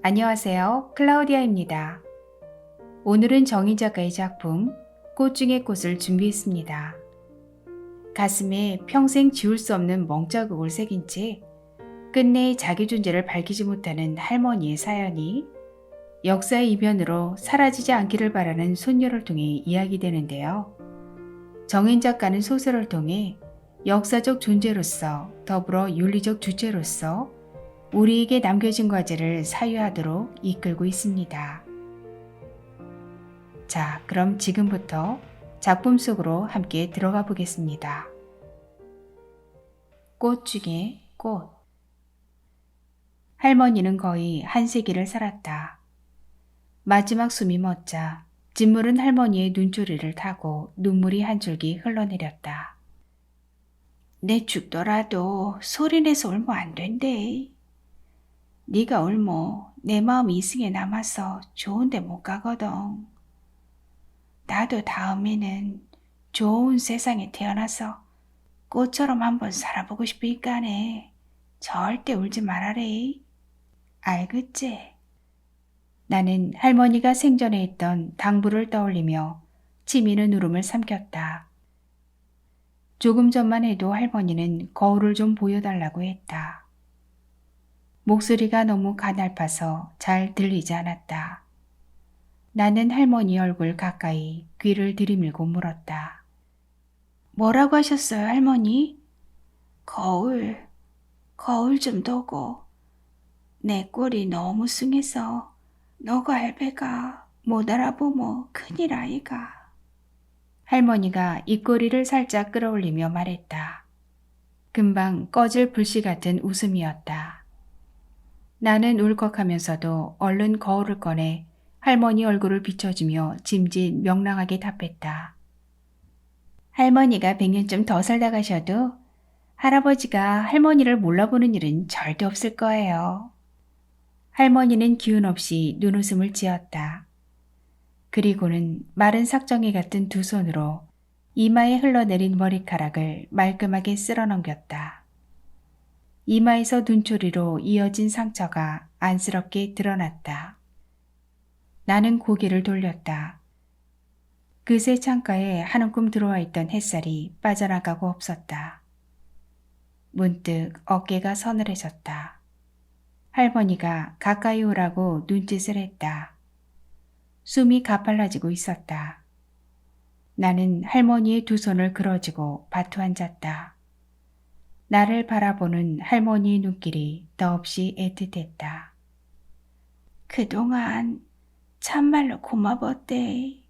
안녕하세요. 클라우디아입니다. 오늘은 정인 작가의 작품 꽃 중의 꽃을 준비했습니다. 가슴에 평생 지울 수 없는 멍자국을 새긴 채 끝내 자기 존재를 밝히지 못하는 할머니의 사연이 역사의 이변으로 사라지지 않기를 바라는 손녀를 통해 이야기되는데요. 정인 작가는 소설을 통해 역사적 존재로서 더불어 윤리적 주체로서 우리에게 남겨진 과제를 사유하도록 이끌고 있습니다. 자, 그럼 지금부터 작품 속으로 함께 들어가 보겠습니다. 꽃 중에 꽃. 할머니는 거의 한 세기를 살았다. 마지막 숨이 멎자 진물은 할머니의 눈초리를 타고 눈물이 한 줄기 흘러내렸다. 내 죽더라도 소리내서 울면 안 된대. 네가 울모 내 마음이 이승에 남아서 좋은데 못 가거든. 나도 다음에는 좋은 세상에 태어나서 꽃처럼 한번 살아보고 싶으니까네. 절대 울지 말아래. 알겠지? 나는 할머니가 생전에 했던 당부를 떠올리며 치미는 울음을 삼켰다. 조금 전만 해도 할머니는 거울을 좀 보여달라고 했다. 목소리가 너무 가냘파서 잘 들리지 않았다. 나는 할머니 얼굴 가까이 귀를 들이밀고 물었다. 뭐라고 하셨어요, 할머니? 거울 좀 두고. 내 꼴이 너무 숭해서 너가 할배가 못 알아보면 큰일 아이가. 할머니가 입꼬리를 살짝 끌어올리며 말했다. 금방 꺼질 불씨 같은 웃음이었다. 나는 울컥하면서도 얼른 거울을 꺼내 할머니 얼굴을 비춰주며 짐짓 명랑하게 답했다. 할머니가 100년쯤 더 살다 가셔도 할아버지가 할머니를 몰라보는 일은 절대 없을 거예요. 할머니는 기운 없이 눈웃음을 지었다. 그리고는 마른 삭정이 같은 두 손으로 이마에 흘러내린 머리카락을 말끔하게 쓸어넘겼다. 이마에서 눈초리로 이어진 상처가 안쓰럽게 드러났다. 나는 고개를 돌렸다. 그새 창가에 한 움큼 들어와 있던 햇살이 빠져나가고 없었다. 문득 어깨가 서늘해졌다. 할머니가 가까이 오라고 눈짓을 했다. 숨이 가팔라지고 있었다. 나는 할머니의 두 손을 그어쥐고 바투 앉았다. 나를 바라보는 할머니의 눈길이 더없이 애틋했다. 그동안 참말로 고마웠대.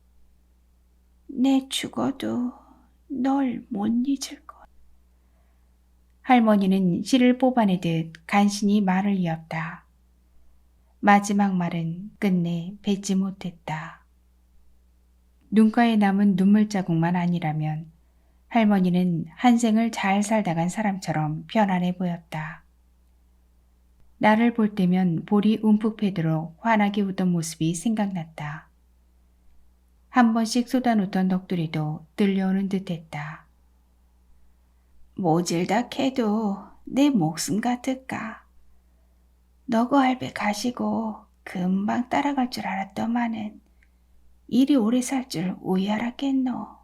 내 죽어도 널 못 잊을 것. 할머니는 씨를 뽑아내듯 간신히 말을 이었다. 마지막 말은 끝내 뱉지 못했다. 눈가에 남은 눈물 자국만 아니라면 할머니는 한 생을 잘 살다 간 사람처럼 편안해 보였다. 나를 볼 때면 볼이 움푹 패도록 환하게 웃던 모습이 생각났다. 한 번씩 쏟아놓던 넋두리도 들려오는 듯했다. 모질다 캐도 내 목숨 같을까. 너고 할배 가시고 금방 따라갈 줄 알았더만은 이리 오래 살 줄 우이 알았겠노.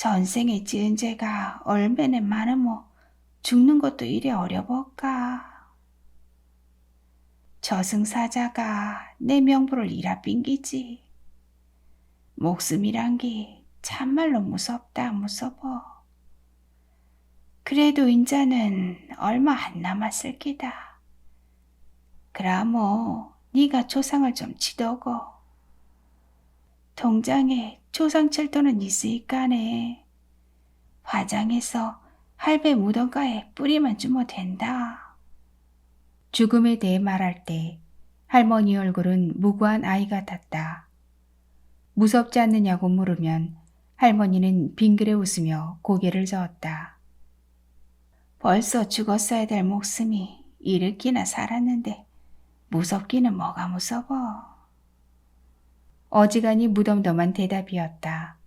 전생에 지은 죄가 얼마나 많으모 죽는 것도 이리 어려볼까. 저승사자가 내 명부를 이라 빙기지. 목숨이란 게 참말로 무섭다 무서워. 그래도 인자는 얼마 안 남았을 기다. 그라모 네가 조상을 좀 치더고. 통장에 조상철도는 있으니까네. 화장해서 할배 무덤가에 뿌리만 주면 된다. 죽음에 대해 말할 때 할머니 얼굴은 무고한 아이 같았다. 무섭지 않느냐고 물으면 할머니는 빙그레 웃으며 고개를 저었다. 벌써 죽었어야 될 목숨이 이렇게나 살았는데 무섭기는 뭐가 무서워. 어지간히 무덤덤한 대답이었다.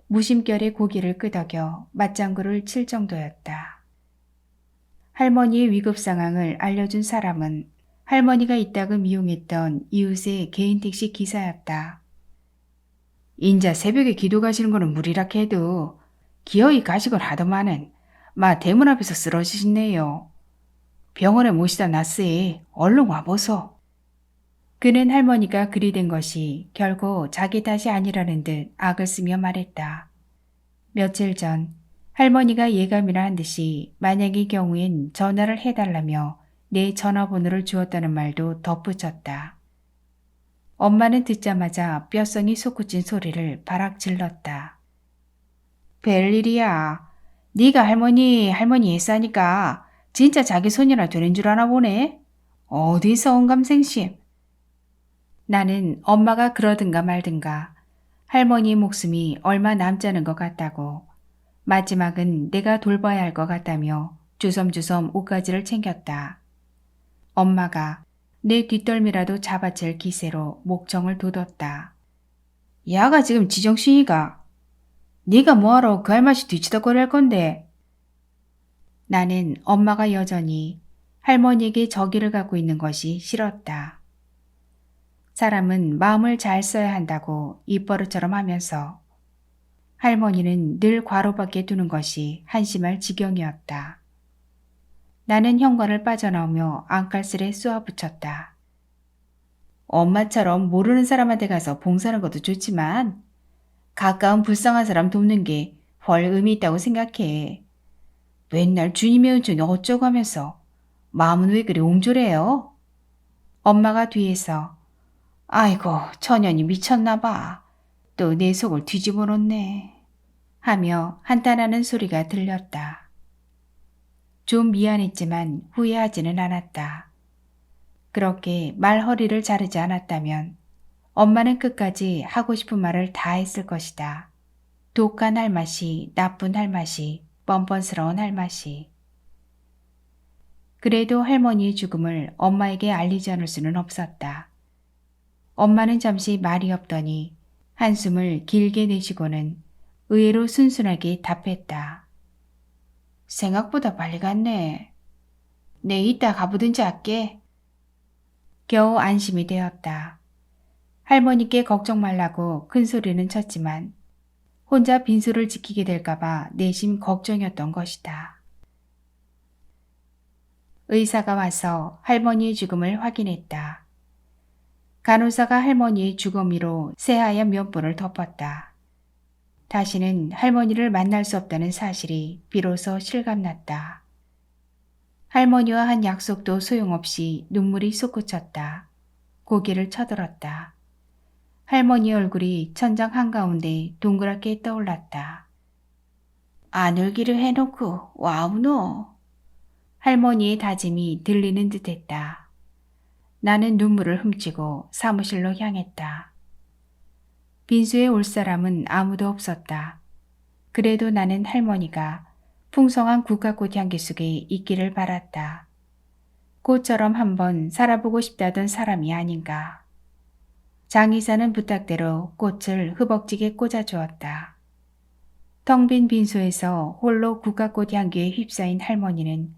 무심결에 고개를 끄덕여 맞장구를 칠 정도였다. 할머니의 위급 상황을 알려준 사람은 할머니가 이따금 이용했던 이웃의 개인 택시 기사였다. 인자 새벽에 기도 가시는 거는 무리라 해도 기어이 가시곤 하더만은 마 대문 앞에서 쓰러지셨네요. 병원에 모시다 놨으니 얼른 와보소. 그는 할머니가 그리 된 것이 결코 자기 탓이 아니라는 듯 악을 쓰며 말했다. 며칠 전 할머니가 예감이라 한 듯이 만약의 경우엔 전화를 해달라며 내 전화번호를 주었다는 말도 덧붙였다. 엄마는 듣자마자 뼛속이 솟구친 소리를 바락 질렀다. 별일이야. 네가 할머니 했사니까 진짜 자기 손이라 되는 줄 아나 보네. 어디서 온 감생심. 나는 엄마가 그러든가 말든가 할머니의 목숨이 얼마 남지 않은 것 같다고 마지막은 내가 돌봐야 할 것 같다며 주섬주섬 옷가지를 챙겼다. 엄마가 내 뒷덜미라도 잡아챌 기세로 목청을 돋웠다. 야가 지금 지정신이가. 네가 뭐하러 그 할맛이 뒤치다거리 할 건데. 나는 엄마가 여전히 할머니에게 저기를 갖고 있는 것이 싫었다. 사람은 마음을 잘 써야 한다고 입버릇처럼 하면서 할머니는 늘 과로밖에 두는 것이 한심할 지경이었다. 나는 현관을 빠져나오며 안깔스레 쏘아붙였다. 엄마처럼 모르는 사람한테 가서 봉사하는 것도 좋지만 가까운 불쌍한 사람 돕는 게 훨 의미 있다고 생각해. 맨날 주님의 은총이 어쩌고 하면서 마음은 왜 그리 옹졸해요? 엄마가 뒤에서 아이고 처년이 미쳤나 봐. 또 내 속을 뒤집어 놓네. 하며 한탄하는 소리가 들렸다. 좀 미안했지만 후회하지는 않았다. 그렇게 말허리를 자르지 않았다면 엄마는 끝까지 하고 싶은 말을 다 했을 것이다. 독한 할맛이, 나쁜 할맛이, 뻔뻔스러운 할맛이. 그래도 할머니의 죽음을 엄마에게 알리지 않을 수는 없었다. 엄마는 잠시 말이 없더니 한숨을 길게 내쉬고는 의외로 순순하게 답했다. 생각보다 빨리 갔네. 내 이따 가보든지 할게. 겨우 안심이 되었다. 할머니께 걱정 말라고 큰 소리는 쳤지만 혼자 빈소를 지키게 될까봐 내심 걱정이었던 것이다. 의사가 와서 할머니의 죽음을 확인했다. 간호사가 할머니의 주거미로 새하얀 면보를 덮었다. 다시는 할머니를 만날 수 없다는 사실이 비로소 실감났다. 할머니와 한 약속도 소용없이 눈물이 솟구쳤다. 고개를 쳐들었다. 할머니 얼굴이 천장 한가운데 동그랗게 떠올랐다. 안 울기를 해놓고 와우노. 할머니의 다짐이 들리는 듯했다. 나는 눈물을 훔치고 사무실로 향했다. 빈소에 올 사람은 아무도 없었다. 그래도 나는 할머니가 풍성한 국화꽃 향기 속에 있기를 바랐다. 꽃처럼 한번 살아보고 싶다던 사람이 아닌가. 장의사는 부탁대로 꽃을 흐벅지게 꽂아주었다. 텅 빈 빈소에서 홀로 국화꽃 향기에 휩싸인 할머니는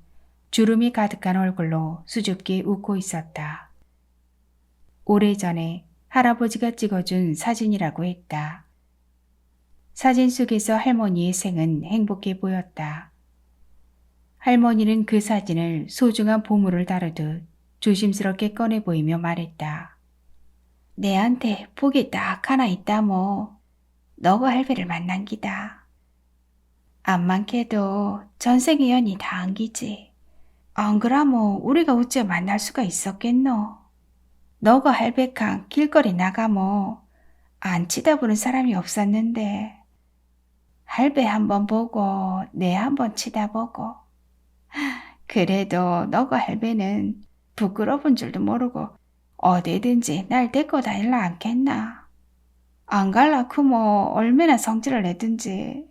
주름이 가득한 얼굴로 수줍게 웃고 있었다. 오래전에 할아버지가 찍어준 사진이라고 했다. 사진 속에서 할머니의 생은 행복해 보였다. 할머니는 그 사진을 소중한 보물을 다루듯 조심스럽게 꺼내 보이며 말했다. 내한테 복이 딱 하나 있다 뭐. 너가 할배를 만난 기다. 안 많게도 전생의 연이 다 안기지. 안 그라모 우리가 어째 만날 수가 있었겠노. 너가 할배캉 길거리 나가모 안 치다보는 사람이 없었는데 할배 한번 보고 내 한번 치다보고 그래도 너가 할배는 부끄러운 줄도 모르고 어디든지 날 데리고 다닐라 않겠나. 안 갈라 크모 얼마나 성질을 내든지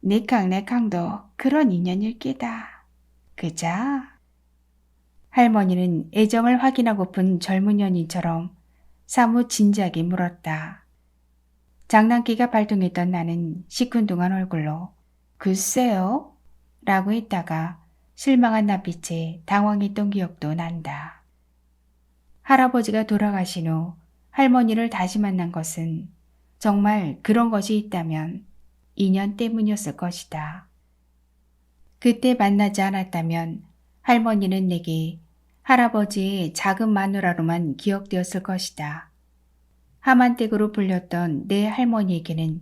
니캉 내캉도 그런 인연일 끼다. 그자? 할머니는 애정을 확인하고픈 젊은 연인처럼 사뭇 진지하게 물었다. 장난기가 발동했던 나는 시큰둥한 얼굴로 글쎄요? 라고 했다가 실망한 낯빛에 당황했던 기억도 난다. 할아버지가 돌아가신 후 할머니를 다시 만난 것은 정말 그런 것이 있다면 인연 때문이었을 것이다. 그때 만나지 않았다면 할머니는 내게 할아버지의 작은 마누라로만 기억되었을 것이다. 하만댁으로 불렸던 내 할머니에게는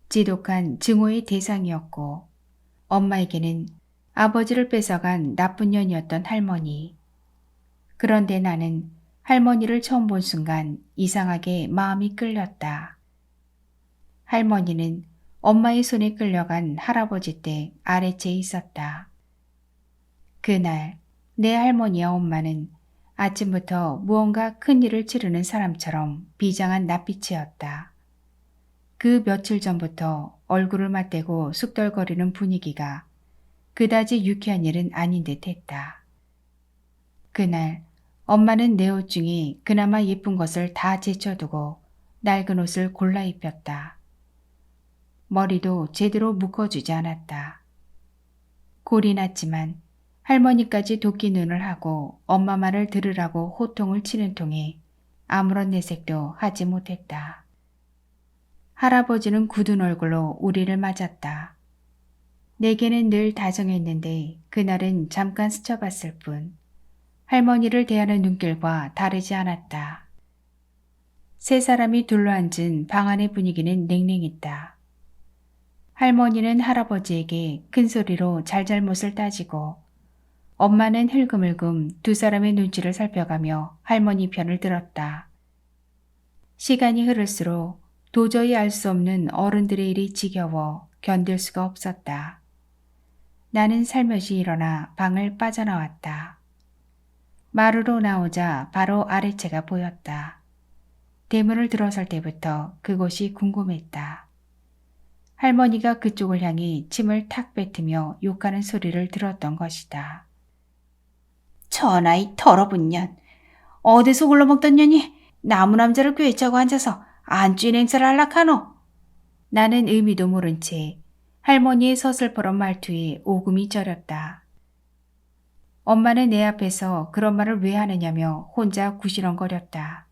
지독한 증오의 대상이었고 엄마에게는 아버지를 뺏어간 나쁜 년이었던 할머니. 그런데 나는 할머니를 처음 본 순간 이상하게 마음이 끌렸다. 할머니는 엄마의 손에 끌려간 할아버지 댁 아래채에 있었다. 그날 내 할머니와 엄마는 아침부터 무언가 큰일을 치르는 사람처럼 비장한 낯빛이었다. 그 며칠 전부터 얼굴을 맞대고 쑥덜거리는 분위기가 그다지 유쾌한 일은 아닌 듯 했다. 그날 엄마는 내 옷 중에 그나마 예쁜 것을 다 제쳐두고 낡은 옷을 골라 입혔다. 머리도 제대로 묶어주지 않았다. 골이 났지만 할머니까지 도끼 눈을 하고 엄마 말을 들으라고 호통을 치는 통에 아무런 내색도 하지 못했다. 할아버지는 굳은 얼굴로 우리를 맞았다. 내게는 늘 다정했는데 그날은 잠깐 스쳐봤을 뿐 할머니를 대하는 눈길과 다르지 않았다. 세 사람이 둘러앉은 방 안의 분위기는 냉랭했다. 할머니는 할아버지에게 큰 소리로 잘잘못을 따지고 엄마는 흘금흘금 두 사람의 눈치를 살펴가며 할머니 편을 들었다. 시간이 흐를수록 도저히 알 수 없는 어른들의 일이 지겨워 견딜 수가 없었다. 나는 살며시 일어나 방을 빠져나왔다. 마루로 나오자 바로 아래채가 보였다. 대문을 들어설 때부터 그곳이 궁금했다. 할머니가 그쪽을 향해 침을 탁 뱉으며 욕하는 소리를 들었던 것이다. 전하이 더러운 년. 어디서 굴러먹던 년이 나무 남자를 꿰차고 앉아서 안주인 행사를 할락하노. 나는 의미도 모른 채 할머니의 서슬퍼런 말투에 오금이 저렸다. 엄마는 내 앞에서 그런 말을 왜 하느냐며 혼자 구시렁거렸다.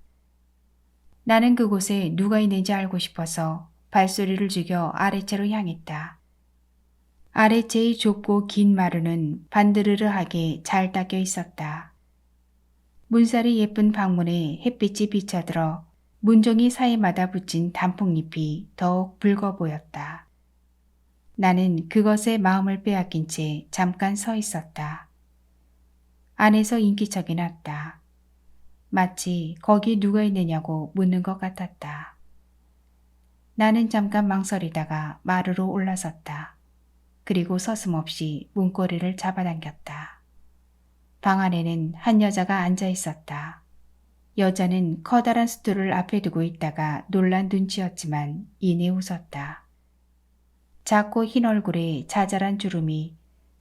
나는 그곳에 누가 있는지 알고 싶어서 발소리를 죽여 아래채로 향했다. 아래채의 좁고 긴 마루는 반드르르하게 잘 닦여 있었다. 문살이 예쁜 방문에 햇빛이 비쳐들어 문종이 사이마다 붙인 단풍잎이 더욱 붉어 보였다. 나는 그것에 마음을 빼앗긴 채 잠깐 서 있었다. 안에서 인기척이 났다. 마치 거기 누가 있느냐고 묻는 것 같았다. 나는 잠깐 망설이다가 마루로 올라섰다. 그리고 서슴없이 문고리를 잡아당겼다. 방 안에는 한 여자가 앉아 있었다. 여자는 커다란 스툴을 앞에 두고 있다가 놀란 눈치였지만 이내 웃었다. 작고 흰 얼굴에 자잘한 주름이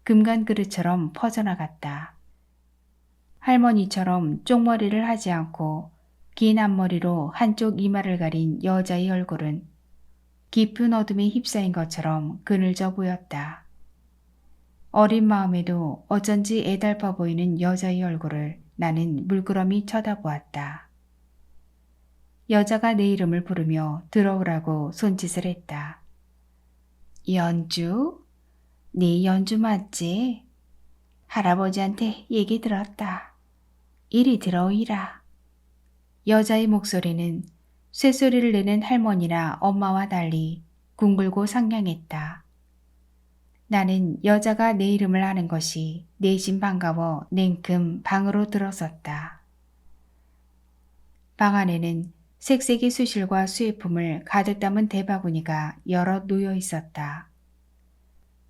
금간 그릇처럼 퍼져나갔다. 할머니처럼 쪽머리를 하지 않고 긴 앞머리로 한쪽 이마를 가린 여자의 얼굴은 깊은 어둠에 휩싸인 것처럼 그늘져 보였다. 어린 마음에도 어쩐지 애달파 보이는 여자의 얼굴을 나는 물끄러미 쳐다보았다. 여자가 내 이름을 부르며 들어오라고 손짓을 했다. 연주? 네 연주 맞지? 할아버지한테 얘기 들었다. 이리 들어오이라. 여자의 목소리는 쇠소리를 내는 할머니나 엄마와 달리 궁글고 상냥했다. 나는 여자가 내 이름을 아는 것이 내심 반가워 냉큼 방으로 들어섰다. 방 안에는 색색의 수실과 수혜품을 가득 담은 대바구니가 여럿 놓여 있었다.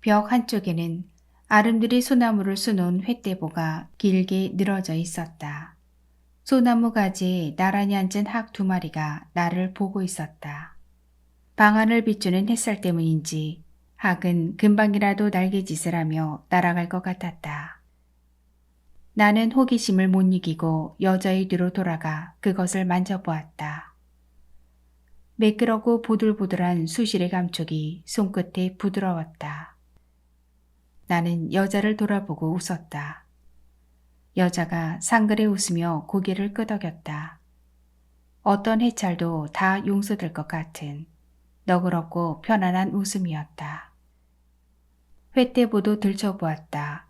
벽 한쪽에는 아름드리 소나무를 수놓은 횃대보가 길게 늘어져 있었다. 소나무 가지에 나란히 앉은 학 2마리가 나를 보고 있었다. 방 안을 비추는 햇살 때문인지 학은 금방이라도 날개짓을 하며 날아갈 것 같았다. 나는 호기심을 못 이기고 여자의 뒤로 돌아가 그것을 만져보았다. 매끄럽고 보들보들한 수실의 감촉이 손끝에 부드러웠다. 나는 여자를 돌아보고 웃었다. 여자가 상그레 웃으며 고개를 끄덕였다. 어떤 해찰도 다 용서될 것 같은 너그럽고 편안한 웃음이었다. 횃대보도 들춰보았다.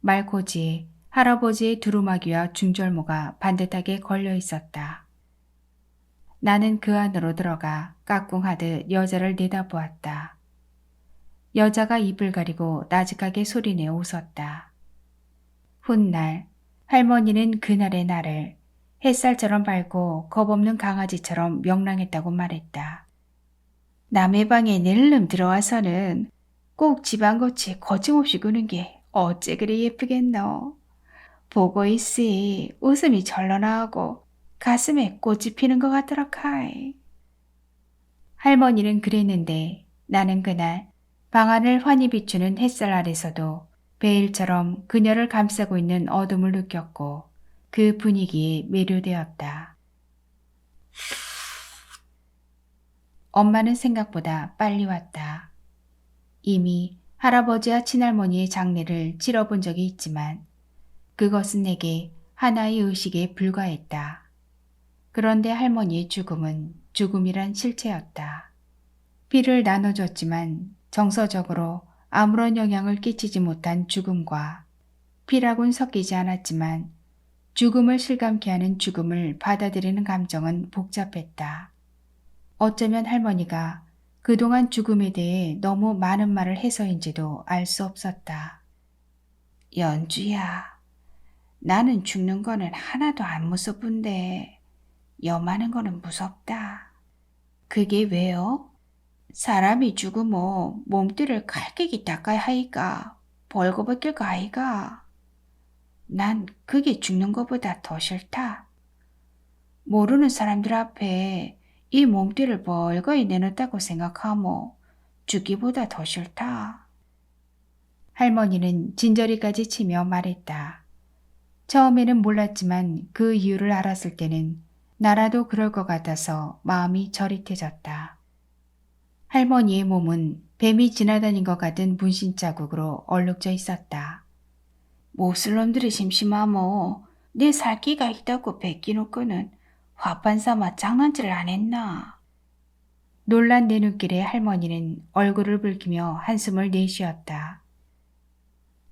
말코지에 할아버지의 두루마기와 중절모가 반듯하게 걸려 있었다. 나는 그 안으로 들어가 까꿍하듯 여자를 내다보았다. 여자가 입을 가리고 나직하게 소리내어 웃었다. 훗날 할머니는 그날의 나를 햇살처럼 밝고 겁없는 강아지처럼 명랑했다고 말했다. 남의 방에 낼름 들어와서는 꼭 집안꽃이 거침없이 구는 게 어째 그리 예쁘겠노. 보고 있으이 웃음이 절로 나오고 가슴에 꽃이 피는 것 같더라 카이. 할머니는 그랬는데 나는 그날 방 안을 환히 비추는 햇살 아래서도 베일처럼 그녀를 감싸고 있는 어둠을 느꼈고 그 분위기에 매료되었다. 엄마는 생각보다 빨리 왔다. 이미 할아버지와 친할머니의 장례를 치러본 적이 있지만 그것은 내게 하나의 의식에 불과했다. 그런데 할머니의 죽음은 죽음이란 실체였다. 피를 나눠줬지만 정서적으로 아무런 영향을 끼치지 못한 죽음과 피라곤 섞이지 않았지만 죽음을 실감케 하는 죽음을 받아들이는 감정은 복잡했다. 어쩌면 할머니가 그동안 죽음에 대해 너무 많은 말을 해서인지도 알 수 없었다. 연주야, 나는 죽는 거는 하나도 안 무섭은데 염하는 거는 무섭다. 그게 왜요? 사람이 죽으면 몸띠를 칼깨기 닦아야 하이가 벌거벗길까 하이가. 난 그게 죽는 것보다 더 싫다. 모르는 사람들 앞에 이 몸띠를 벌거이 내놓았다고 생각하모 죽기보다 더 싫다. 할머니는 진저리까지 치며 말했다. 처음에는 몰랐지만 그 이유를 알았을 때는 나라도 그럴 것 같아서 마음이 저릿해졌다. 할머니의 몸은 뱀이 지나다닌 것 같은 문신 자국으로 얼룩져 있었다. 모슬놈들이 심심하모 내 살기가 있다고 베끼놓고는 화판 삼아 장난질을 안 했나. 놀란 내 눈길에 할머니는 얼굴을 붉히며 한숨을 내쉬었다.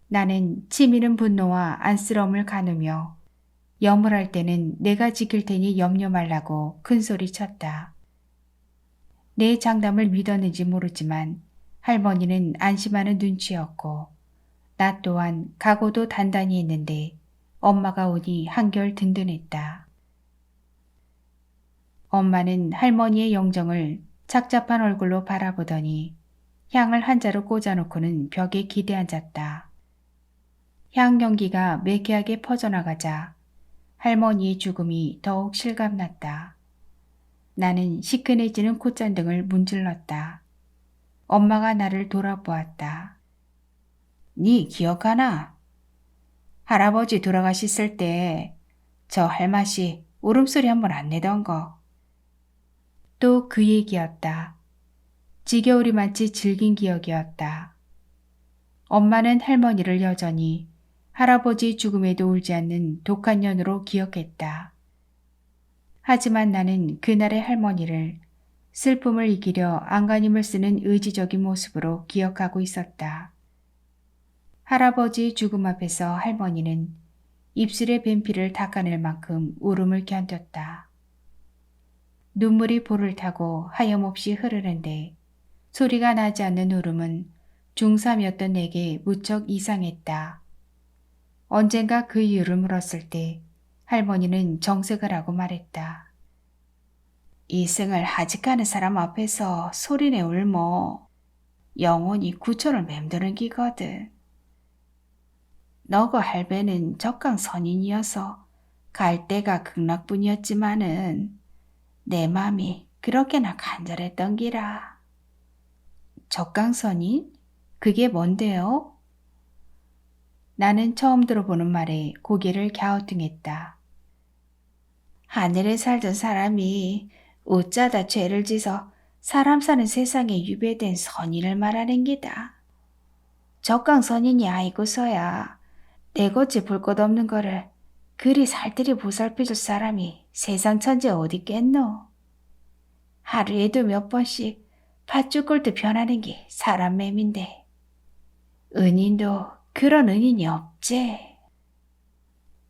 나는 치미는 분노와 안쓰러움을 가누며 염을 할 때는 내가 지킬 테니 염려 말라고 큰소리 쳤다. 내 장담을 믿었는지 모르지만 할머니는 안심하는 눈치였고 나 또한 각오도 단단히 했는데 엄마가 오니 한결 든든했다. 엄마는 할머니의 영정을 착잡한 얼굴로 바라보더니 향을 한 자루 꽂아놓고는 벽에 기대앉았다. 향 연기가 매캐하게 퍼져나가자 할머니의 죽음이 더욱 실감났다. 나는 시큰해지는 콧잔등을 문질렀다. 엄마가 나를 돌아보았다. 네 기억하나? 할아버지 돌아가셨을 때 저 할맛이 울음소리 한 번 안 내던 거. 또 그 얘기였다. 지겨울이 마치 질긴 기억이었다. 엄마는 할머니를 여전히 할아버지 죽음에도 울지 않는 독한 년으로 기억했다. 하지만 나는 그날의 할머니를 슬픔을 이기려 안간힘을 쓰는 의지적인 모습으로 기억하고 있었다. 할아버지 죽음 앞에서 할머니는 입술의 뱀피를 닦아낼 만큼 울음을 견뎠다. 눈물이 볼을 타고 하염없이 흐르는데 소리가 나지 않는 울음은 중3이었던 내게 무척 이상했다. 언젠가 그 이유를 물었을 때 할머니는 정색을 하고 말했다. 이승을 하직하는 사람 앞에서 소리내 울모 영혼이 구초를 맴도는 기거든. 너고 할배는 적강선인이어서 갈 데가 극락뿐이었지만은 내 맘이 그렇게나 간절했던 기라. 적강선인? 그게 뭔데요? 나는 처음 들어보는 말에 고개를 갸우뚱했다. 하늘에 살던 사람이 어쩌다 죄를 지서 사람 사는 세상에 유배된 선인을 말하는 기다. 적강선인이 아이고서야 내고치 볼 것 없는 거를 그리 살뜰히 보살펴줄 사람이 세상 천지에 어디 있겠노? 하루에도 몇 번씩 팥죽 꼴도 변하는 게 사람 맴인데 은인도 그런 은인이 없지.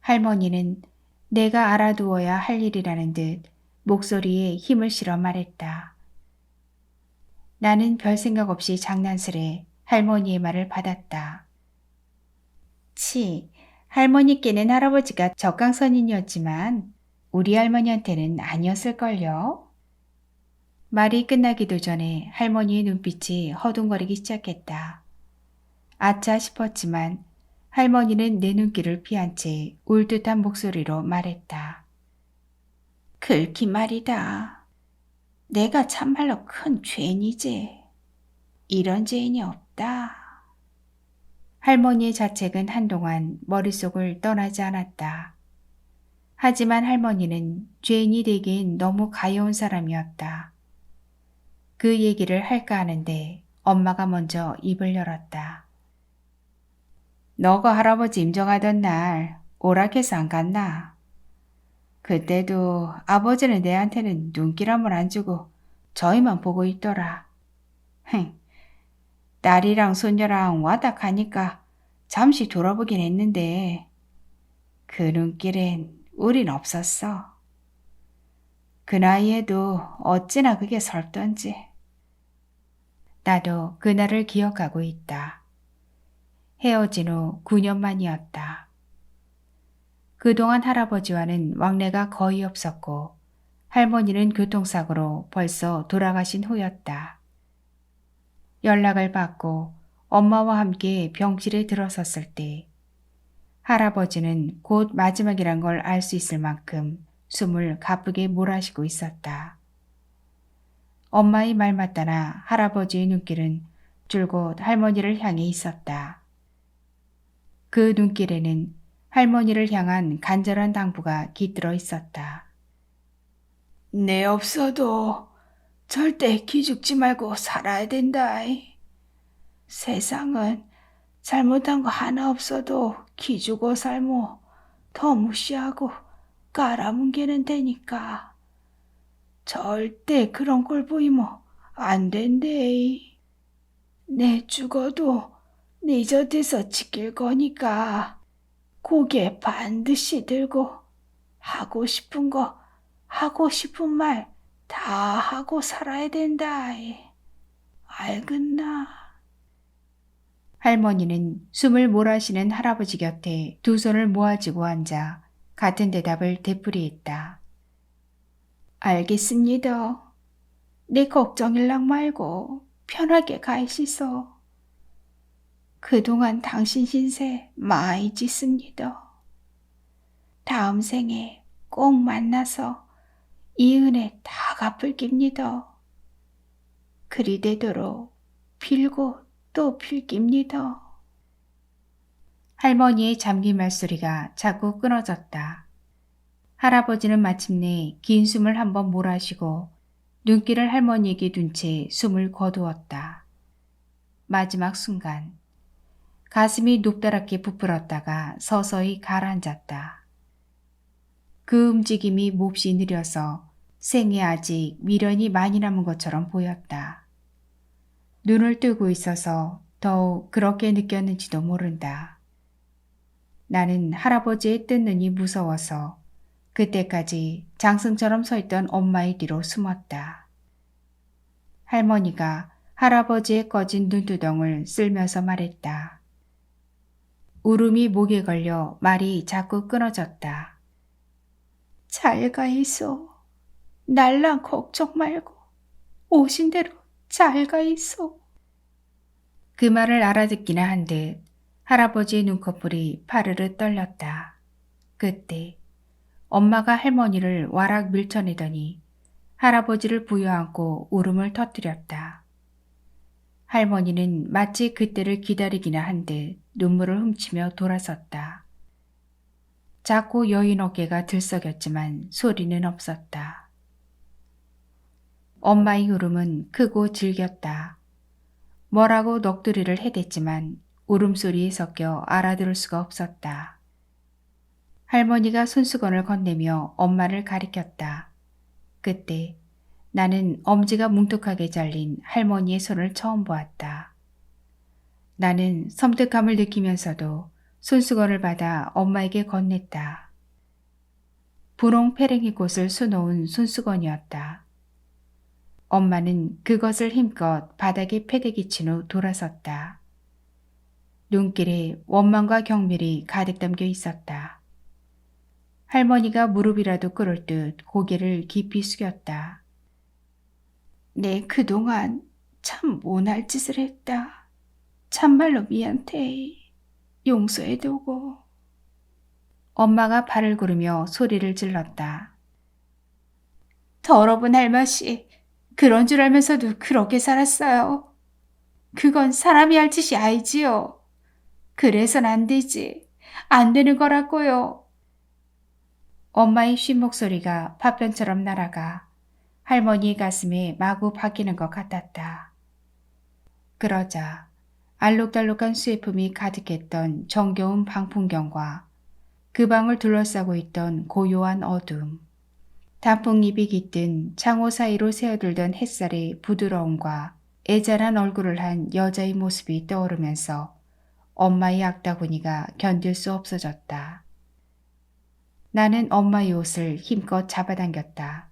할머니는 내가 알아두어야 할 일이라는 듯 목소리에 힘을 실어 말했다. 나는 별 생각 없이 장난스레 할머니의 말을 받았다. 치, 할머니께는 할아버지가 적강선인이었지만 우리 할머니한테는 아니었을걸요? 말이 끝나기도 전에 할머니의 눈빛이 허둥거리기 시작했다. 아차 싶었지만 할머니는 내 눈길을 피한 채 울 듯한 목소리로 말했다. 글키 말이다. 내가 참말로 큰 죄인이지. 이런 죄인이 없다. 할머니의 자책은 한동안 머릿속을 떠나지 않았다. 하지만 할머니는 죄인이 되기엔 너무 가여운 사람이었다. 그 얘기를 할까 하는데 엄마가 먼저 입을 열었다. 너가 할아버지 임종하던 날 오락해서 안 갔나? 그때도 아버지는 내한테는 눈길 한번 안 주고 저희만 보고 있더라. 딸이랑 손녀랑 왔다 가니까 잠시 돌아보긴 했는데 그 눈길엔 우린 없었어. 그 나이에도 어찌나 그게 설던지. 나도 그날을 기억하고 있다. 헤어진 후 9년 만이었다. 그동안 할아버지와는 왕래가 거의 없었고 할머니는 교통사고로 벌써 돌아가신 후였다. 연락을 받고 엄마와 함께 병실에 들어섰을 때 할아버지는 곧 마지막이란 걸 알 수 있을 만큼 숨을 가쁘게 몰아쉬고 있었다. 엄마의 말 맞다나 할아버지의 눈길은 줄곧 할머니를 향해 있었다. 그 눈길에는 할머니를 향한 간절한 당부가 깃들어 있었다. 내 없어도 절대 기죽지 말고 살아야 된다. 세상은 잘못한 거 하나 없어도 기죽어 살모 더 무시하고 깔아뭉개는 데니까. 절대 그런 꼴 보이면 안 된대. 내 죽어도 네 곁에서 지킬 거니까 고개 반드시 들고 하고 싶은 거 하고 싶은 말 다 하고 살아야 된다. 알겠나? 할머니는 숨을 몰아쉬는 할아버지 곁에 두 손을 모아쥐고 앉아 같은 대답을 되풀이했다. 알겠습니다. 내 걱정일랑 말고 편하게 가시소. 그동안 당신 신세 많이 짓습니다. 다음 생에 꼭 만나서 이 은혜 다 갚을 깁니다. 그리 되도록 빌고 또 빌깁니다. 할머니의 잠긴 말소리가 자꾸 끊어졌다. 할아버지는 마침내 긴 숨을 한번 몰아쉬고 눈길을 할머니에게 둔 채 숨을 거두었다. 마지막 순간 가슴이 높다랗게 부풀었다가 서서히 가라앉았다. 그 움직임이 몹시 느려서 생에 아직 미련이 많이 남은 것처럼 보였다. 눈을 뜨고 있어서 더욱 그렇게 느꼈는지도 모른다. 나는 할아버지의 뜬 눈이 무서워서 그때까지 장승처럼 서 있던 엄마의 뒤로 숨었다. 할머니가 할아버지의 꺼진 눈두덩을 쓸면서 말했다. 울음이 목에 걸려 말이 자꾸 끊어졌다. 잘 가 있어. 날랑 걱정 말고 오신 대로 잘 가 있어. 그 말을 알아듣기나 한 듯 할아버지의 눈꺼풀이 파르르 떨렸다. 그때 엄마가 할머니를 와락 밀쳐내더니 할아버지를 부여안고 울음을 터뜨렸다. 할머니는 마치 그때를 기다리기나 한 듯 눈물을 훔치며 돌아섰다. 작고 여인 어깨가 들썩였지만 소리는 없었다. 엄마의 울음은 크고 질겼다. 뭐라고 넋두리를 해댔지만 울음소리에 섞여 알아들을 수가 없었다. 할머니가 손수건을 건네며 엄마를 가리켰다. 그때 나는 엄지가 뭉툭하게 잘린 할머니의 손을 처음 보았다. 나는 섬뜩함을 느끼면서도 손수건을 받아 엄마에게 건넸다. 분홍 페랭이 꽃을 수놓은 손수건이었다. 엄마는 그것을 힘껏 바닥에 패대기 친 후 돌아섰다. 눈길에 원망과 경멸이 가득 담겨 있었다. 할머니가 무릎이라도 꿇을 듯 고개를 깊이 숙였다. 내 그동안 참 못할 짓을 했다. 참말로 미안해. 용서해두고. 엄마가 발을 구르며 소리를 질렀다. 더러운 할머니, 그런 줄 알면서도 그렇게 살았어요. 그건 사람이 할 짓이 아니지요. 그래선 안 되지. 안 되는 거라고요. 엄마의 쉰 목소리가 파편처럼 날아가 할머니의 가슴에 마구 박히는 것 같았다. 그러자 알록달록한 수혜품이 가득했던 정겨운 방 풍경과 그 방을 둘러싸고 있던 고요한 어둠, 단풍잎이 깃든 창호 사이로 새어들던 햇살의 부드러움과 애절한 얼굴을 한 여자의 모습이 떠오르면서 엄마의 악다구니가 견딜 수 없어졌다. 나는 엄마의 옷을 힘껏 잡아당겼다.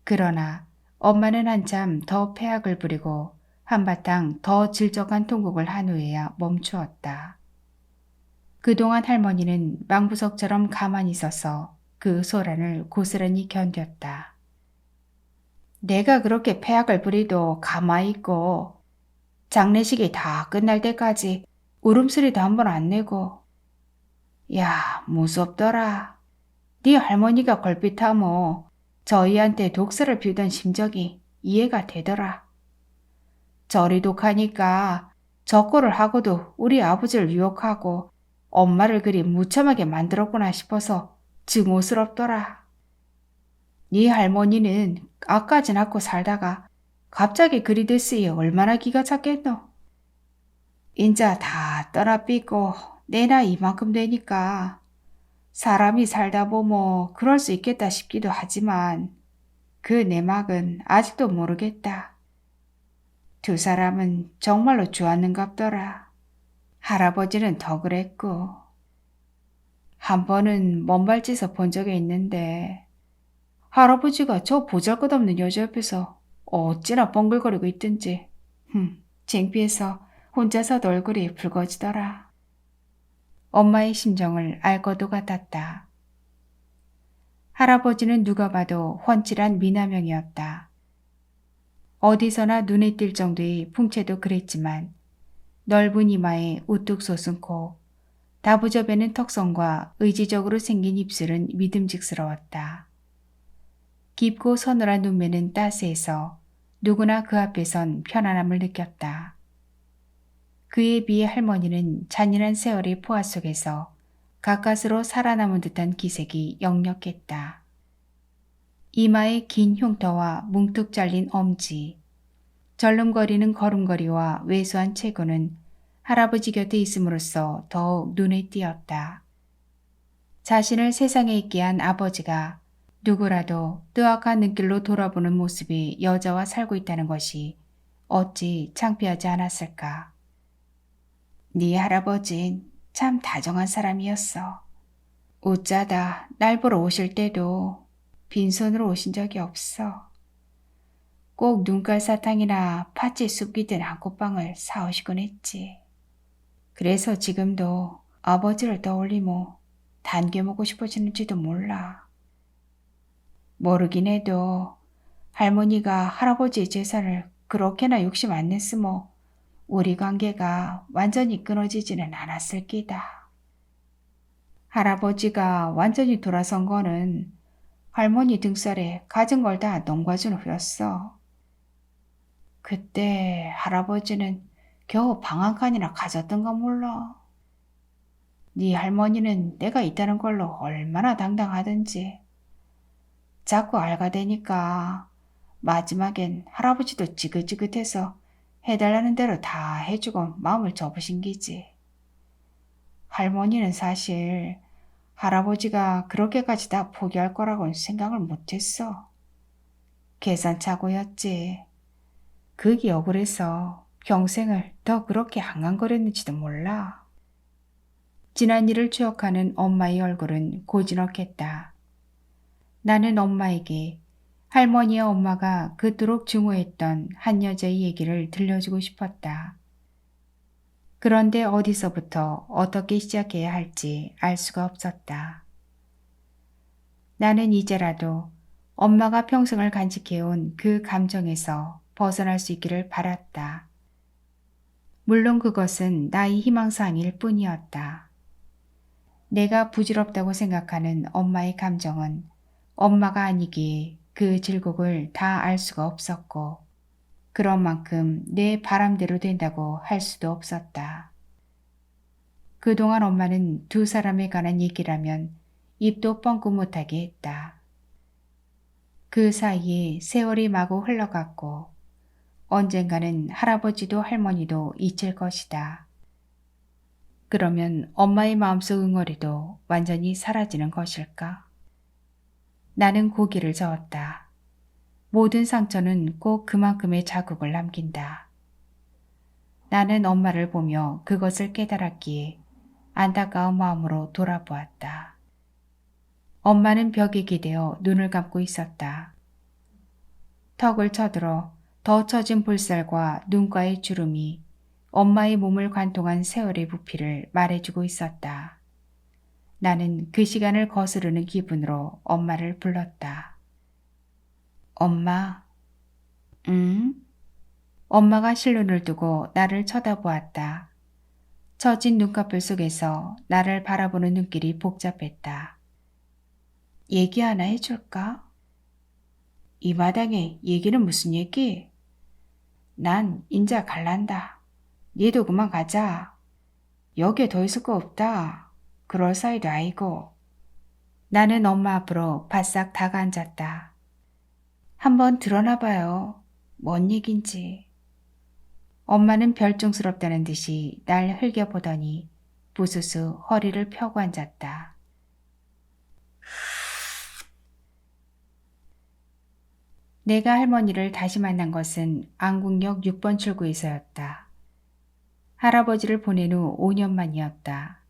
그러나 엄마는 한참 더 패악을 부리고 한바탕 더 질적한 통곡을 한 후에야 멈추었다. 그동안 할머니는 망부석처럼 가만히 서서 그 소란을 고스란히 견뎠다. 내가 그렇게 패악을 부리도 가만히 있고 장례식이 다 끝날 때까지 울음소리도 한 번 안 내고. 야, 무섭더라. 네 할머니가 걸핏하면 저희한테 독서를 피우던 심정이 이해가 되더라. 저리 독하니까 적고를 하고도 우리 아버지를 유혹하고 엄마를 그리 무참하게 만들었구나 싶어서 증오스럽더라. 네 할머니는 아까지 낳고 살다가 갑자기 그리 됐으니 얼마나 기가 찼겠노. 인자 다 떠나삐고 내 나이 이만큼 되니까 사람이 살다 보면 그럴 수 있겠다 싶기도 하지만 그 내막은 아직도 모르겠다. 두 사람은 정말로 좋았는갑더라. 할아버지는 더 그랬고. 한 번은 먼발치서 본 적이 있는데 할아버지가 저 보잘것없는 여자 옆에서 어찌나 뻥글거리고 있든지 창피해서 혼자서도 얼굴이 붉어지더라. 엄마의 심정을 알 것도 같았다. 할아버지는 누가 봐도 훤칠한 미남형이었다. 어디서나 눈에 띌 정도의 풍채도 그랬지만 넓은 이마에 우뚝 솟은 코, 다부져 베는 턱선과 의지적으로 생긴 입술은 믿음직스러웠다. 깊고 서늘한 눈매는 따스해서 누구나 그 앞에선 편안함을 느꼈다. 그에 비해 할머니는 잔인한 세월의 포화 속에서 가까스로 살아남은 듯한 기색이 역력했다. 이마에 긴 흉터와 뭉툭 잘린 엄지, 절름거리는 걸음걸이와 왜소한 체구는 할아버지 곁에 있음으로써 더욱 눈에 띄었다. 자신을 세상에 있게 한 아버지가 누구라도 뜨악한 눈길로 돌아보는 모습이 여자와 살고 있다는 것이 어찌 창피하지 않았을까. 네 할아버진 참 다정한 사람이었어. 웃자다 날 보러 오실 때도 빈손으로 오신 적이 없어. 꼭 눈깔 사탕이나 팥쥐 숲이 든 한꽃빵을 사오시곤 했지. 그래서 지금도 아버지를 떠올리며 단겨 먹고 싶어지는지도 몰라. 모르긴 해도 할머니가 할아버지의 재산을 그렇게나 욕심 안 냈으면 우리 관계가 완전히 끊어지지는 않았을 끼다. 할아버지가 완전히 돌아선 거는 할머니 등살에 가진 걸 다 농가준 후였어. 그때 할아버지는 겨우 방 한 칸이나 가졌던가 몰라. 네 할머니는 내가 있다는 걸로 얼마나 당당하던지. 자꾸 알가대니까 마지막엔 할아버지도 지긋지긋해서 해달라는 대로 다 해주고 마음을 접으신 기지. 할머니는 사실 할아버지가 그렇게까지 다 포기할 거라고는 생각을 못했어. 계산착오였지. 그게 억울해서 평생을 더 그렇게 항강거렸는지도 몰라. 지난 일을 추억하는 엄마의 얼굴은 고즈넉했다. 나는 엄마에게 할머니와 엄마가 그토록 증오했던 한 여자의 얘기를 들려주고 싶었다. 그런데 어디서부터 어떻게 시작해야 할지 알 수가 없었다. 나는 이제라도 엄마가 평생을 간직해온 그 감정에서 벗어날 수 있기를 바랐다. 물론 그것은 나의 희망사항일 뿐이었다. 내가 부질없다고 생각하는 엄마의 감정은 엄마가 아니기에 그 질곡을 다 알 수가 없었고, 그런 만큼 내 바람대로 된다고 할 수도 없었다. 그동안 엄마는 두 사람에 관한 얘기라면 입도 뻥끗 못하게 했다. 그 사이에 세월이 마구 흘러갔고 언젠가는 할아버지도 할머니도 잊힐 것이다. 그러면 엄마의 마음속 응어리도 완전히 사라지는 것일까? 나는 고개를 저었다. 모든 상처는 꼭 그만큼의 자국을 남긴다. 나는 엄마를 보며 그것을 깨달았기에 안타까운 마음으로 돌아보았다. 엄마는 벽에 기대어 눈을 감고 있었다. 턱을 쳐들어 더 처진 볼살과 눈가의 주름이 엄마의 몸을 관통한 세월의 부피를 말해주고 있었다. 나는 그 시간을 거스르는 기분으로 엄마를 불렀다. 엄마. 응? 엄마가 실눈을 뜨고 나를 쳐다보았다. 처진 눈꺼풀 속에서 나를 바라보는 눈길이 복잡했다. 얘기 하나 해줄까? 이 마당에 얘기는 무슨 얘기? 난 인자 갈란다. 니도 그만 가자. 여기에 더 있을 거 없다. 그럴 사이도 아니고. 나는 엄마 앞으로 바싹 다가앉았다. 한번 드러나봐요. 뭔 얘긴지. 엄마는 별종스럽다는 듯이 날 흘겨보더니 부스스 허리를 펴고 앉았다. 내가 할머니를 다시 만난 것은 안국역 6번 출구에서였다. 할아버지를 보낸 후 5년 만이었다.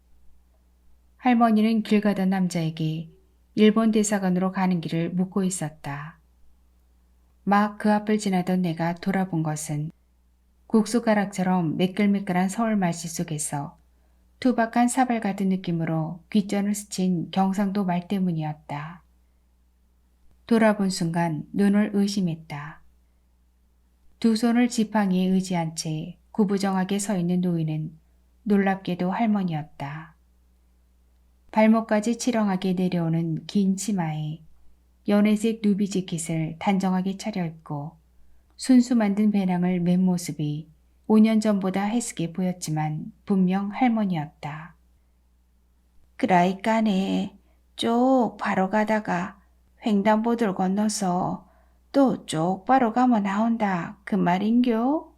할머니는 길 가던 남자에게 일본 대사관으로 가는 길을 묻고 있었다. 막 그 앞을 지나던 내가 돌아본 것은 국수가락처럼 매끌매끌한 서울 말씨 속에서 투박한 사발 같은 느낌으로 귓전을 스친 경상도 말 때문이었다. 돌아본 순간 눈을 의심했다. 두 손을 지팡이에 의지한 채 구부정하게 서 있는 노인은 놀랍게도 할머니였다. 발목까지 치렁하게 내려오는 긴 치마에 연회색 누비 재킷을 단정하게 차려입고 순수 만든 배낭을 맨 모습이 5년 전보다 헬스게 보였지만 분명 할머니였다. 그라이까네 쪽 바로 가다가 횡단보도를 건너서 또 쪽 바로 가면 나온다 그 말인교?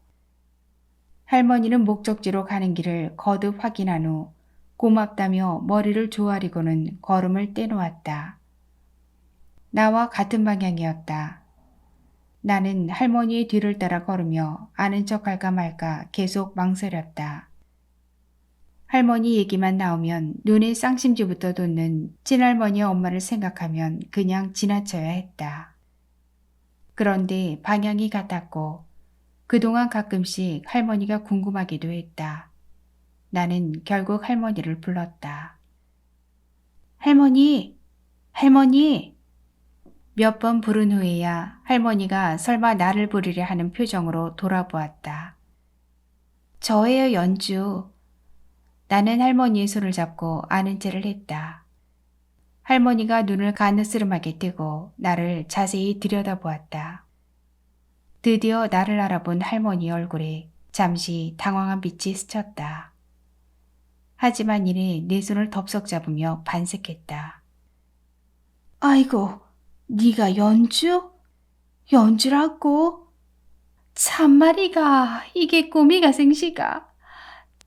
할머니는 목적지로 가는 길을 거듭 확인한 후 고맙다며 머리를 조아리고는 걸음을 떼놓았다. 나와 같은 방향이었다. 나는 할머니의 뒤를 따라 걸으며 아는 척할까 말까 계속 망설였다. 할머니 얘기만 나오면 눈에 쌍심지부터 돋는 친할머니와 엄마를 생각하면 그냥 지나쳐야 했다. 그런데 방향이 같았고 그동안 가끔씩 할머니가 궁금하기도 했다. 나는 결국 할머니를 불렀다. 할머니! 할머니! 몇 번 부른 후에야 할머니가 설마 나를 부르려 하는 표정으로 돌아보았다. 저예요, 연주. 나는 할머니의 손을 잡고 아는 체를 했다. 할머니가 눈을 가느스름하게 뜨고 나를 자세히 들여다보았다. 드디어 나를 알아본 할머니 얼굴에 잠시 당황한 빛이 스쳤다. 하지만 이내 내 손을 덥석 잡으며 반색했다. 아이고, 네가 연주? 연주라고? 참말이가 이게 꿈이가 생시가.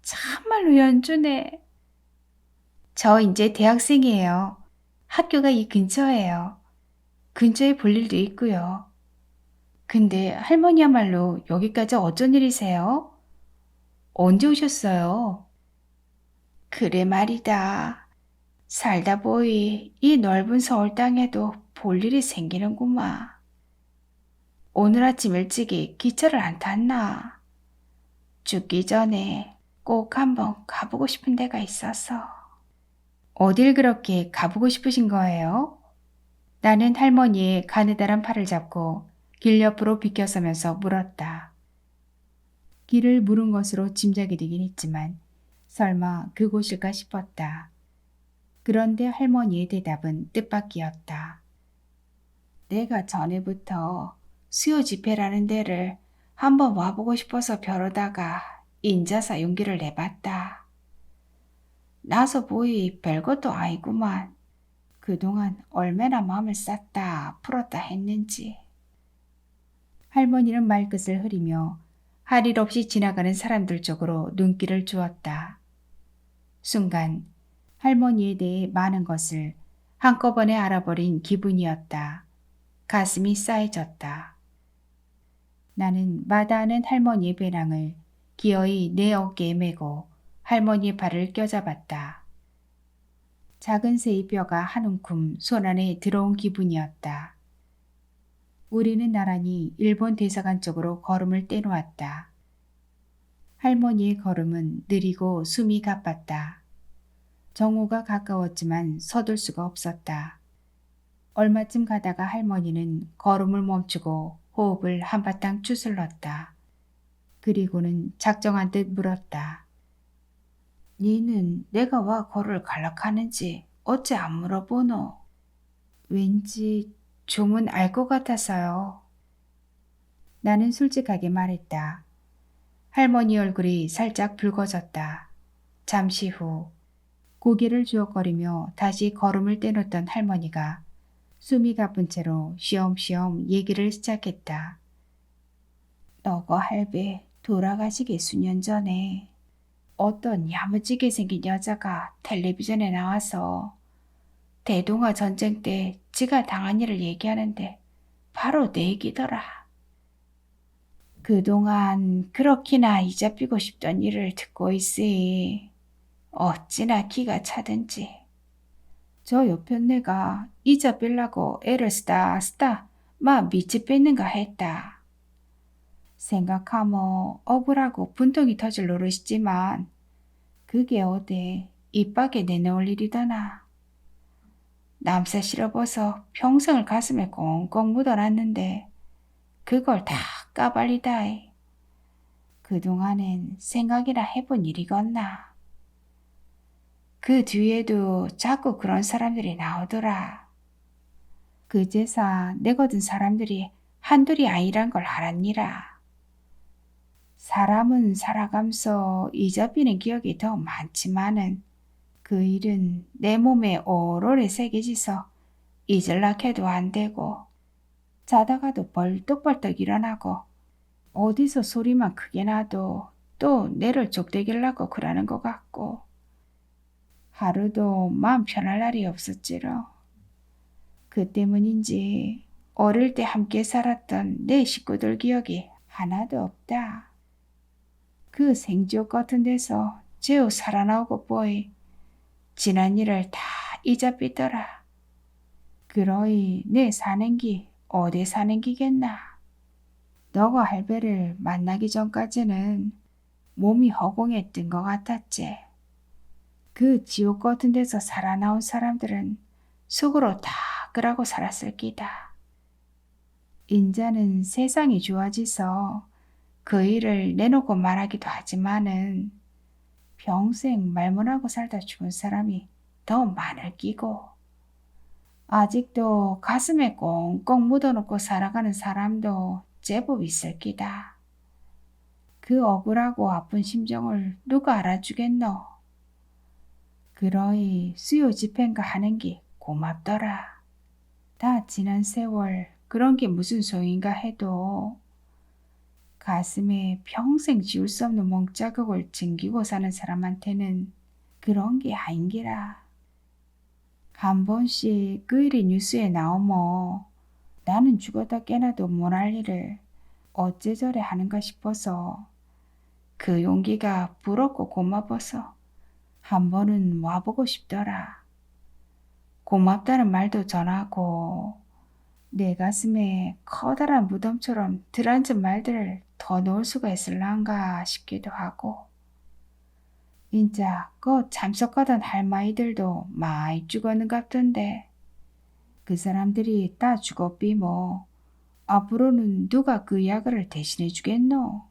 참말로 연주네. 저 이제 대학생이에요. 학교가 이 근처예요. 근처에 볼 일도 있고요. 근데 할머니야말로 여기까지 어쩐 일이세요? 언제 오셨어요? 그래 말이다. 살다 보이 이 넓은 서울 땅에도 볼 일이 생기는구만. 오늘 아침 일찍이 기차를 안 탔나? 죽기 전에 꼭 한번 가보고 싶은 데가 있어서. 어딜 그렇게 가보고 싶으신 거예요? 나는 할머니의 가느다란 팔을 잡고 길 옆으로 비켜서면서 물었다. 길을 물은 것으로 짐작이 되긴 했지만 설마 그곳일까 싶었다. 그런데 할머니의 대답은 뜻밖이었다. 내가 전에부터 수요 집회라는 데를 한번 와보고 싶어서 벼르다가 인자사 용기를 내봤다. 나서 보이 별것도 아니구만. 그동안 얼마나 마음을 쌌다 풀었다 했는지. 할머니는 말끝을 흐리며 할 일 없이 지나가는 사람들 쪽으로 눈길을 주었다. 순간 할머니에 대해 많은 것을 한꺼번에 알아버린 기분이었다. 가슴이 싸해졌다. 나는 마다하는 할머니의 배낭을 기어이 내 어깨에 메고 할머니의 발을 껴잡았다. 작은 새의 뼈가 한 움큼 손 안에 들어온 기분이었다. 우리는 나란히 일본 대사관 쪽으로 걸음을 떼놓았다. 할머니의 걸음은 느리고 숨이 가빴다. 정오가 가까웠지만 서둘 수가 없었다. 얼마쯤 가다가 할머니는 걸음을 멈추고 호흡을 한바탕 추슬렀다. 그리고는 작정한 듯 물었다. 니는 내가 와 걸을 갈락하는지 어째 안 물어보노? 왠지 좀은 알 것 같아서요. 나는 솔직하게 말했다. 할머니 얼굴이 살짝 붉어졌다. 잠시 후 고개를 주걱거리며 다시 걸음을 떼놓던 할머니가 숨이 가쁜 채로 쉬엄쉬엄 얘기를 시작했다. 너거 할배 돌아가시기 수년 전에 어떤 야무지게 생긴 여자가 텔레비전에 나와서 대동아 전쟁 때 지가 당한 일을 얘기하는데 바로 내 얘기더라. 그동안 그렇게나 이잡히고 싶던 일을 듣고 있으니 어찌나 기가 차든지. 저 옆편 내가 이잡히려고 애를 쓰다 막 밑이 뺏는가 했다. 생각하면 억울하고 분통이 터질 노릇이지만 그게 어디 입 밖에 내놓을 일이더나. 남사 실어버서 평생을 가슴에 꽁꽁 묻어놨는데 그걸 다 까발리다이. 그동안엔 생각이나 해본 일이겠나. 그 뒤에도 자꾸 그런 사람들이 나오더라. 그제사 내거든 사람들이 한둘이 아니란 걸 알았니라. 사람은 살아감서 잊어비는 기억이 더 많지만은 그 일은 내 몸에 오로리 새겨지서 잊을락 해도 안 되고 자다가도 벌떡벌떡 일어나고 어디서 소리만 크게 나도 또 내를 족대길라고 그러는 것 같고 하루도 마음 편할 날이 없었지로. 그 때문인지 어릴 때 함께 살았던 내 식구들 기억이 하나도 없다. 그 생지옥 같은 데서 제우 살아나오고 보이 지난 일을 다 잊어삐더라. 그러이 내 사는 기 어디 사는 기겠나. 너가 할배를 만나기 전까지는 몸이 허공에 뜬 것 같았지. 그 지옥 같은 데서 살아나온 사람들은 속으로 다 그러고 살았을 기다. 인자는 세상이 좋아지서 그 일을 내놓고 말하기도 하지만은 평생 말문하고 살다 죽은 사람이 더 많을 끼고 아직도 가슴에 꽁꽁 묻어놓고 살아가는 사람도 제법 있을 끼다. 그 억울하고 아픈 심정을 누가 알아주겠노. 그러이 수요 집행가 하는 게 고맙더라. 다 지난 세월 그런 게 무슨 소용인가 해도 가슴에 평생 지울 수 없는 멍자국을 챙기고 사는 사람한테는 그런 게 아닌기라. 한 번씩 그 일이 뉴스에 나오면 나는 죽어다 깨나도 못할 일을 어째저래 하는가 싶어서 그 용기가 부럽고 고마워서 한 번은 와보고 싶더라. 고맙다는 말도 전하고 내 가슴에 커다란 무덤처럼 드란진 말들을 더 넣을 수가 있을란가 싶기도 하고 인자 그 참석하던 할머니들도 많이 죽었는 갑던데 그 사람들이 다 죽었비 뭐 앞으로는 누가 그 약을 대신해 주겠노?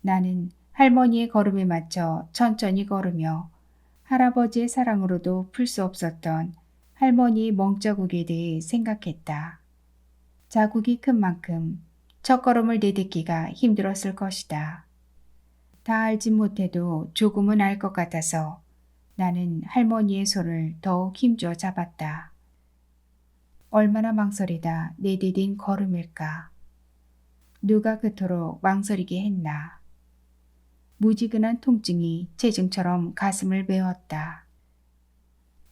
나는 할머니의 걸음에 맞춰 천천히 걸으며 할아버지의 사랑으로도 풀 수 없었던 할머니의 멍자국에 대해 생각했다. 자국이 큰 만큼 첫걸음을 내딛기가 힘들었을 것이다. 다 알진 못해도 조금은 알 것 같아서 나는 할머니의 손을 더욱 힘주어 잡았다. 얼마나 망설이다 내디딘 걸음일까. 누가 그토록 망설이게 했나. 무지근한 통증이 체증처럼 가슴을 메웠다.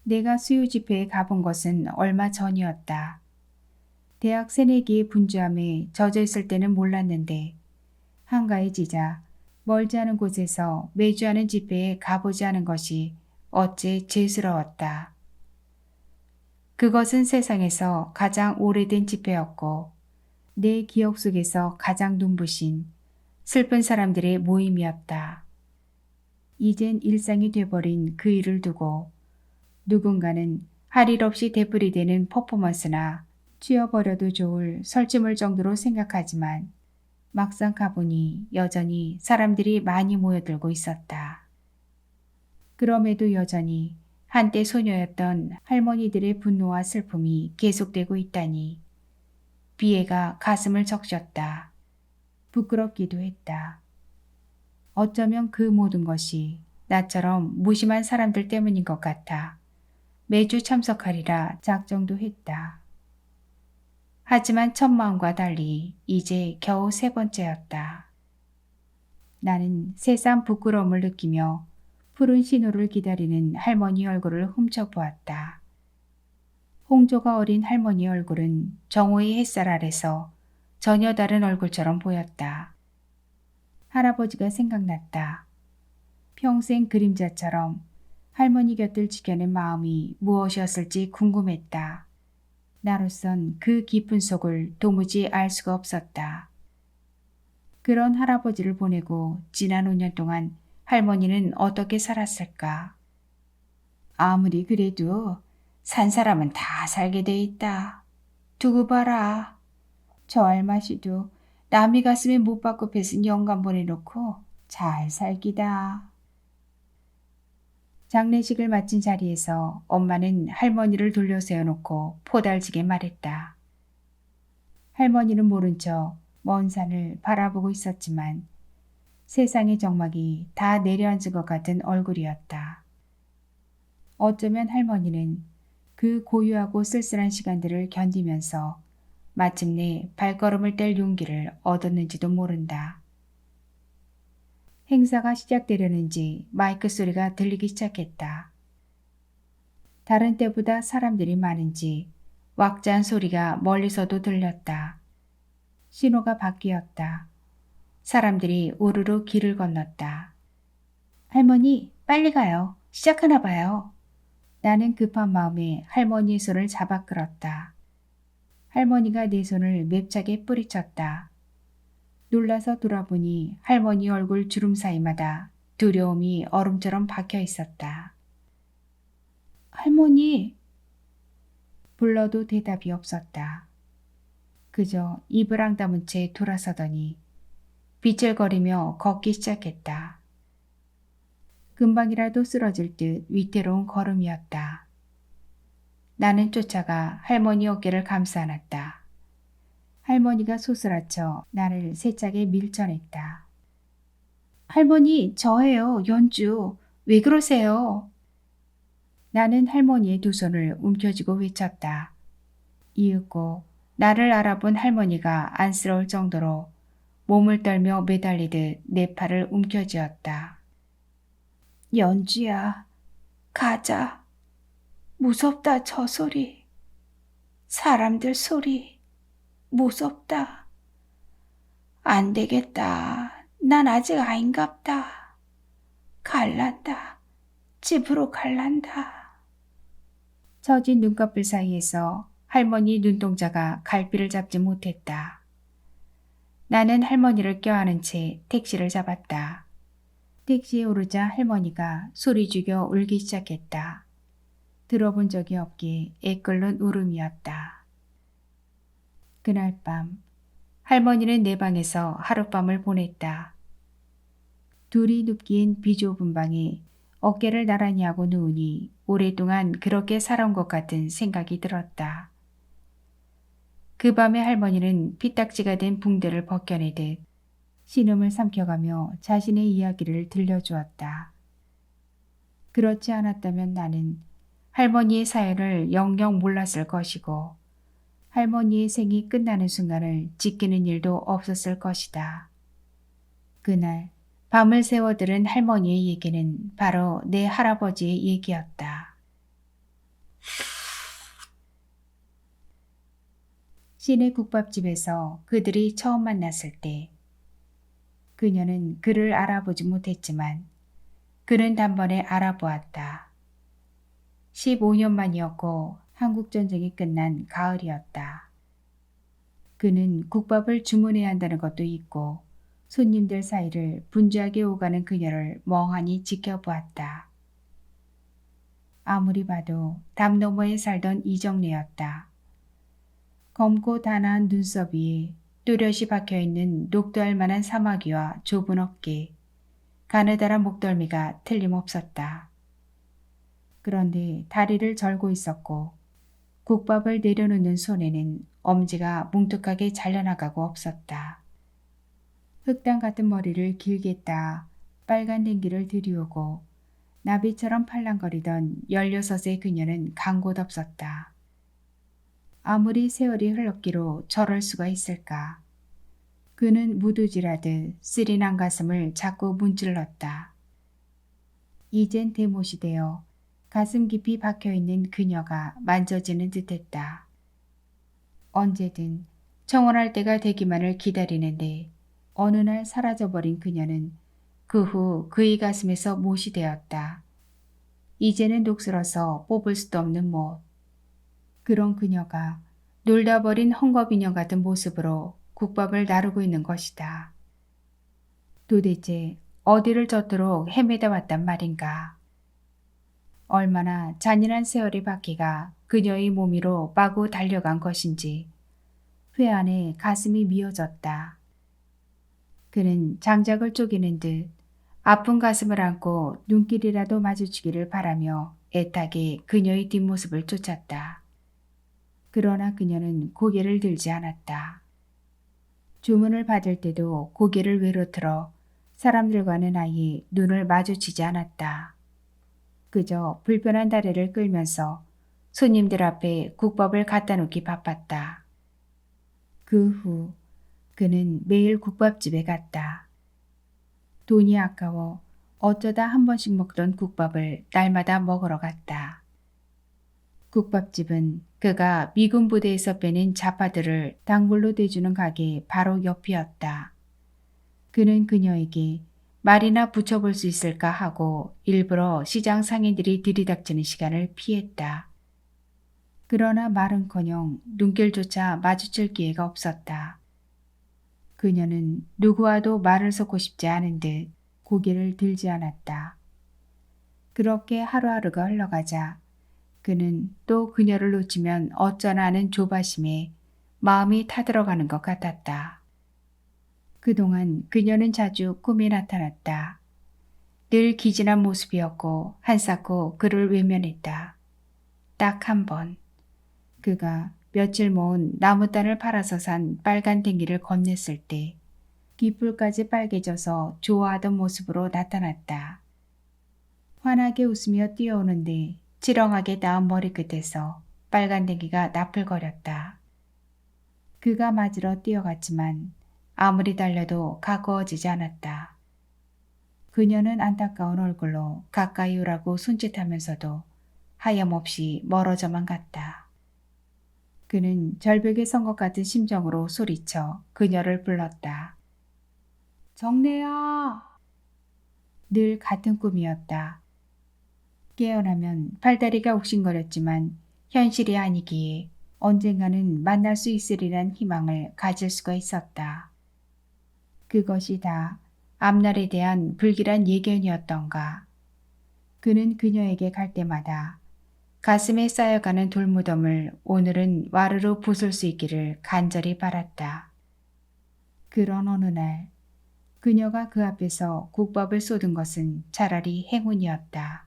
내가 수요 집회에 가본 것은 얼마 전이었다. 대학 새내기의 분주함에 젖어 있을 때는 몰랐는데 한가해지자 멀지 않은 곳에서 매주 하는 집회에 가보지 않은 것이 어째 죄스러웠다. 그것은 세상에서 가장 오래된 집회였고 내 기억 속에서 가장 눈부신 슬픈 사람들의 모임이었다. 이젠 일상이 돼버린 그 일을 두고 누군가는 할 일 없이 되풀이되는 퍼포먼스나 치워버려도 좋을 설치물 정도로 생각하지만 막상 가보니 여전히 사람들이 많이 모여들고 있었다. 그럼에도 여전히 한때 소녀였던 할머니들의 분노와 슬픔이 계속되고 있다니 비애가 가슴을 적셨다. 부끄럽기도 했다. 어쩌면 그 모든 것이 나처럼 무심한 사람들 때문인 것 같아 매주 참석하리라 작정도 했다. 하지만 첫 마음과 달리 이제 겨우 세 번째였다. 나는 새삼 부끄러움을 느끼며 푸른 신호를 기다리는 할머니 얼굴을 훔쳐보았다. 홍조가 어린 할머니 얼굴은 정오의 햇살 아래서 전혀 다른 얼굴처럼 보였다. 할아버지가 생각났다. 평생 그림자처럼 할머니 곁을 지켜낸 마음이 무엇이었을지 궁금했다. 나로선 그 깊은 속을 도무지 알 수가 없었다. 그런 할아버지를 보내고 지난 5년 동안 할머니는 어떻게 살았을까? 아무리 그래도 산 사람은 다 살게 돼 있다. 두고 봐라. 저 알마시도 남의 가슴에 못 박고 뺏은 영감 보내놓고 잘 살기다. 장례식을 마친 자리에서 엄마는 할머니를 돌려 세워놓고 포달지게 말했다. 할머니는 모른 척 먼 산을 바라보고 있었지만 세상의 정막이 다 내려앉은 것 같은 얼굴이었다. 어쩌면 할머니는 그 고요하고 쓸쓸한 시간들을 견디면서 마침내 발걸음을 뗄 용기를 얻었는지도 모른다. 행사가 시작되려는지 마이크 소리가 들리기 시작했다. 다른 때보다 사람들이 많은지 왁자한 소리가 멀리서도 들렸다. 신호가 바뀌었다. 사람들이 우르르 길을 건넜다. 할머니, 빨리 가요. 시작하나 봐요. 나는 급한 마음에 할머니의 손을 잡아 끌었다. 할머니가 내 손을 맵차게 뿌리쳤다. 놀라서 돌아보니 할머니 얼굴 주름 사이마다 두려움이 얼음처럼 박혀 있었다. 할머니! 불러도 대답이 없었다. 그저 입을 앙다문 채 돌아서더니 비틀거리며 걷기 시작했다. 금방이라도 쓰러질 듯 위태로운 걸음이었다. 나는 쫓아가 할머니 어깨를 감싸 안았다. 할머니가 소스라쳐 나를 세차게 밀쳐냈다. 할머니, 저예요, 연주. 왜 그러세요? 나는 할머니의 두 손을 움켜쥐고 외쳤다. 이윽고 나를 알아본 할머니가 안쓰러울 정도로 몸을 떨며 매달리듯 내 팔을 움켜쥐었다. 연주야, 가자. 무섭다, 저 소리. 사람들 소리. 무섭다. 안 되겠다. 난 아직 아인갑다. 갈란다. 집으로 갈란다. 처진 눈꺼풀 사이에서 할머니 눈동자가 갈피를 잡지 못했다. 나는 할머니를 껴안은 채 택시를 잡았다. 택시에 오르자 할머니가 소리 죽여 울기 시작했다. 들어본 적이 없기에 애끓는 울음이었다. 그날 밤 할머니는 내 방에서 하룻밤을 보냈다. 둘이 눕기엔 비좁은 방에 어깨를 나란히 하고 누우니 오랫동안 그렇게 살아온 것 같은 생각이 들었다. 그 밤에 할머니는 피딱지가 된 붕대를 벗겨내듯 신음을 삼켜가며 자신의 이야기를 들려주었다. 그렇지 않았다면 나는 할머니의 사연을 영영 몰랐을 것이고 할머니의 생이 끝나는 순간을 지키는 일도 없었을 것이다. 그날 밤을 새워 들은 할머니의 얘기는 바로 내 할아버지의 얘기였다. 시내 국밥집에서 그들이 처음 만났을 때 그녀는 그를 알아보지 못했지만 그는 단번에 알아보았다. 15년 만이었고 한국전쟁이 끝난 가을이었다. 그는 국밥을 주문해야 한다는 것도 있고 손님들 사이를 분주하게 오가는 그녀를 멍하니 지켜보았다. 아무리 봐도 담 너머에 살던 이정래였다. 검고 단아한 눈썹 위에 뚜렷이 박혀있는 녹두알 만한 사마귀와 좁은 어깨, 가느다란 목덜미가 틀림없었다. 그런데 다리를 절고 있었고 국밥을 내려놓는 손에는 엄지가 뭉툭하게 잘려나가고 없었다. 흑당 같은 머리를 길게 따 빨간 댕기를 들이우고 나비처럼 팔랑거리던 16의 그녀는 간 곳 없었다. 아무리 세월이 흘렀기로 저럴 수가 있을까. 그는 무두질하듯 쓰리 난 가슴을 자꾸 문질렀다. 이젠 대못이 되어 가슴 깊이 박혀있는 그녀가 만져지는 듯했다. 언제든 청혼할 때가 되기만을 기다리는데 어느 날 사라져버린 그녀는 그 후 그의 가슴에서 못이 되었다. 이제는 녹슬어서 뽑을 수도 없는 못. 그런 그녀가 놀다 버린 헝겊인형 같은 모습으로 국밥을 나르고 있는 것이다. 도대체 어디를 저토록 헤매다 왔단 말인가. 얼마나 잔인한 세월의 바퀴가 그녀의 몸 위로 마구 달려간 것인지 회 안에 가슴이 미어졌다. 그는 장작을 쪼개는 듯 아픈 가슴을 안고 눈길이라도 마주치기를 바라며 애타게 그녀의 뒷모습을 쫓았다. 그러나 그녀는 고개를 들지 않았다. 주문을 받을 때도 고개를 외로 틀어 사람들과는 아예 눈을 마주치지 않았다. 그저 불편한 다리를 끌면서 손님들 앞에 국밥을 갖다 놓기 바빴다. 그 후 그는 매일 국밥집에 갔다. 돈이 아까워 어쩌다 한 번씩 먹던 국밥을 날마다 먹으러 갔다. 국밥집은 그가 미군 부대에서 빼낸 자파들을 단골로 대주는 가게 바로 옆이었다. 그는 그녀에게 말이나 붙여볼 수 있을까 하고 일부러 시장 상인들이 들이닥치는 시간을 피했다. 그러나 말은커녕 눈길조차 마주칠 기회가 없었다. 그녀는 누구와도 말을 섞고 싶지 않은 듯 고개를 들지 않았다. 그렇게 하루하루가 흘러가자 그는 또 그녀를 놓치면 어쩌나 하는 조바심에 마음이 타들어가는 것 같았다. 그동안 그녀는 자주 꿈에 나타났다. 늘 기진한 모습이었고 한사코 그를 외면했다. 딱 한 번. 그가 며칠 모은 나무단을 팔아서 산 빨간 댕기를 건넸을 때 귓불까지 빨개져서 좋아하던 모습으로 나타났다. 환하게 웃으며 뛰어오는데 지렁하게 나은 머리끝에서 빨간 댕기가 나풀거렸다. 그가 맞으러 뛰어갔지만 아무리 달려도 가까워지지 않았다. 그녀는 안타까운 얼굴로 가까이 오라고 손짓하면서도 하염없이 멀어져만 갔다. 그는 절벽에 선 것 같은 심정으로 소리쳐 그녀를 불렀다. 정래야! 늘 같은 꿈이었다. 깨어나면 팔다리가 욱신거렸지만 현실이 아니기에 언젠가는 만날 수 있으리란 희망을 가질 수가 있었다. 그것이 다 앞날에 대한 불길한 예견이었던가. 그는 그녀에게 갈 때마다 가슴에 쌓여가는 돌무덤을 오늘은 와르르 부술 수 있기를 간절히 바랐다. 그런 어느 날 그녀가 그 앞에서 국밥을 쏟은 것은 차라리 행운이었다.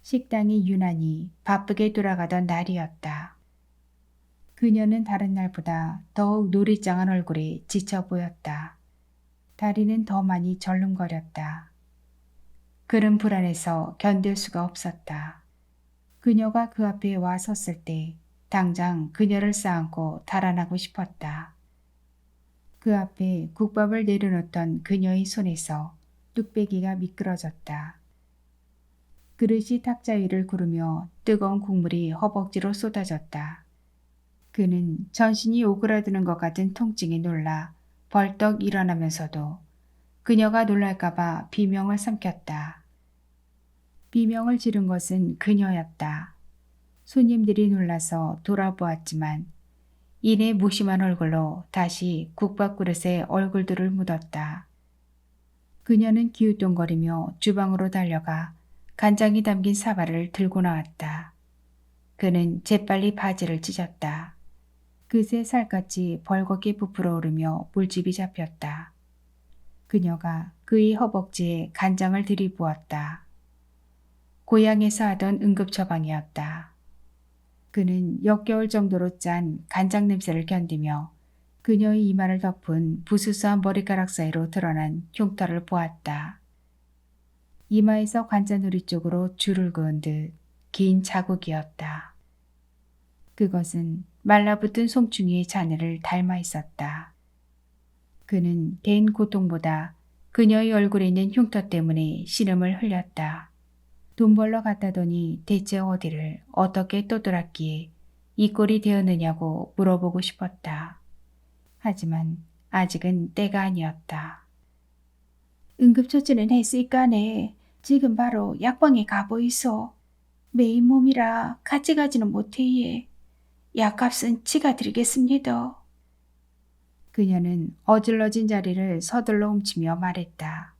식당이 유난히 바쁘게 돌아가던 날이었다. 그녀는 다른 날보다 더욱 노리짱한 얼굴이 지쳐 보였다. 다리는 더 많이 절름거렸다. 그는 불안해서 견딜 수가 없었다. 그녀가 그 앞에 와 섰을 때 당장 그녀를 쌓안고 달아나고 싶었다. 그 앞에 국밥을 내려놓던 그녀의 손에서 뚝배기가 미끄러졌다. 그릇이 탁자 위를 구르며 뜨거운 국물이 허벅지로 쏟아졌다. 그는 전신이 오그라드는 것 같은 통증에 놀라 벌떡 일어나면서도 그녀가 놀랄까봐 비명을 삼켰다. 비명을 지른 것은 그녀였다. 손님들이 놀라서 돌아보았지만 이내 무심한 얼굴로 다시 국밥 그릇에 얼굴들을 묻었다. 그녀는 기웃동거리며 주방으로 달려가 간장이 담긴 사발을 들고 나왔다. 그는 재빨리 바지를 찢었다. 그새 살갗이 벌겋게 부풀어 오르며 물집이 잡혔다. 그녀가 그의 허벅지에 간장을 들이부었다. 고향에서 하던 응급처방이었다. 그는 역겨울 정도로 짠 간장 냄새를 견디며 그녀의 이마를 덮은 부스스한 머리카락 사이로 드러난 흉터를 보았다. 이마에서 관자놀이 쪽으로 줄을 그은 듯 긴 자국이었다. 그것은 말라붙은 송충이의 자늘을 닮아 있었다. 그는 댄 고통보다 그녀의 얼굴에 있는 흉터 때문에 신음을 흘렸다. 돈 벌러 갔다더니 대체 어디를 어떻게 떠돌았기에 이 꼴이 되었느냐고 물어보고 싶었다. 하지만 아직은 때가 아니었다. 응급처치는 했으니까네. 지금 바로 약방에 가보이소. 매인 몸이라 같이 가지는 못해. 약값은 지가 드리겠습니다. 그녀는 어질러진 자리를 서둘러 훔치며 말했다.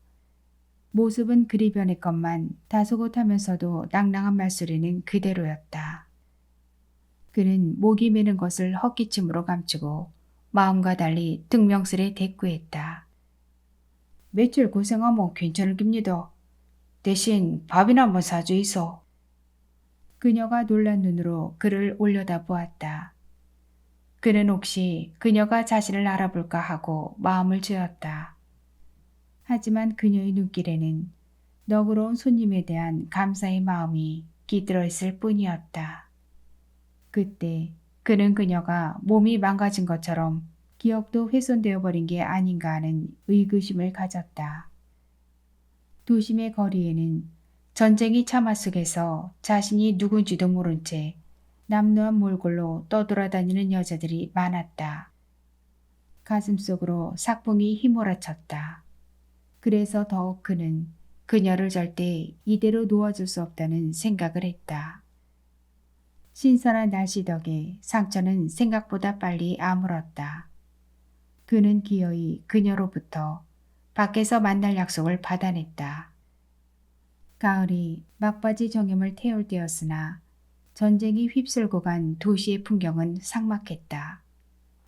모습은 그리 변했건만 다소곳하면서도 낭낭한 말소리는 그대로였다. 그는 목이 메는 것을 헛기침으로 감추고 마음과 달리 퉁명스레 대꾸했다. 며칠 고생하면 괜찮을 깁니다. 대신 밥이나 한번 사주이소. 그녀가 놀란 눈으로 그를 올려다 보았다. 그는 혹시 그녀가 자신을 알아볼까 하고 마음을 쥐었다. 하지만 그녀의 눈길에는 너그러운 손님에 대한 감사의 마음이 깃들어 있을 뿐이었다. 그때 그는 그녀가 몸이 망가진 것처럼 기억도 훼손되어 버린 게 아닌가 하는 의구심을 가졌다. 도심의 거리에는 전쟁이 참화 속에서 자신이 누군지도 모른 채 남루한 몰골로 떠돌아다니는 여자들이 많았다. 가슴속으로 삭풍이 휘몰아쳤다. 그래서 더욱 그는 그녀를 절대 이대로 놓아줄 수 없다는 생각을 했다. 신선한 날씨 덕에 상처는 생각보다 빨리 아물었다. 그는 기어이 그녀로부터 밖에서 만날 약속을 받아냈다. 가을이 막바지 정염을 태울 때였으나 전쟁이 휩쓸고 간 도시의 풍경은 삭막했다.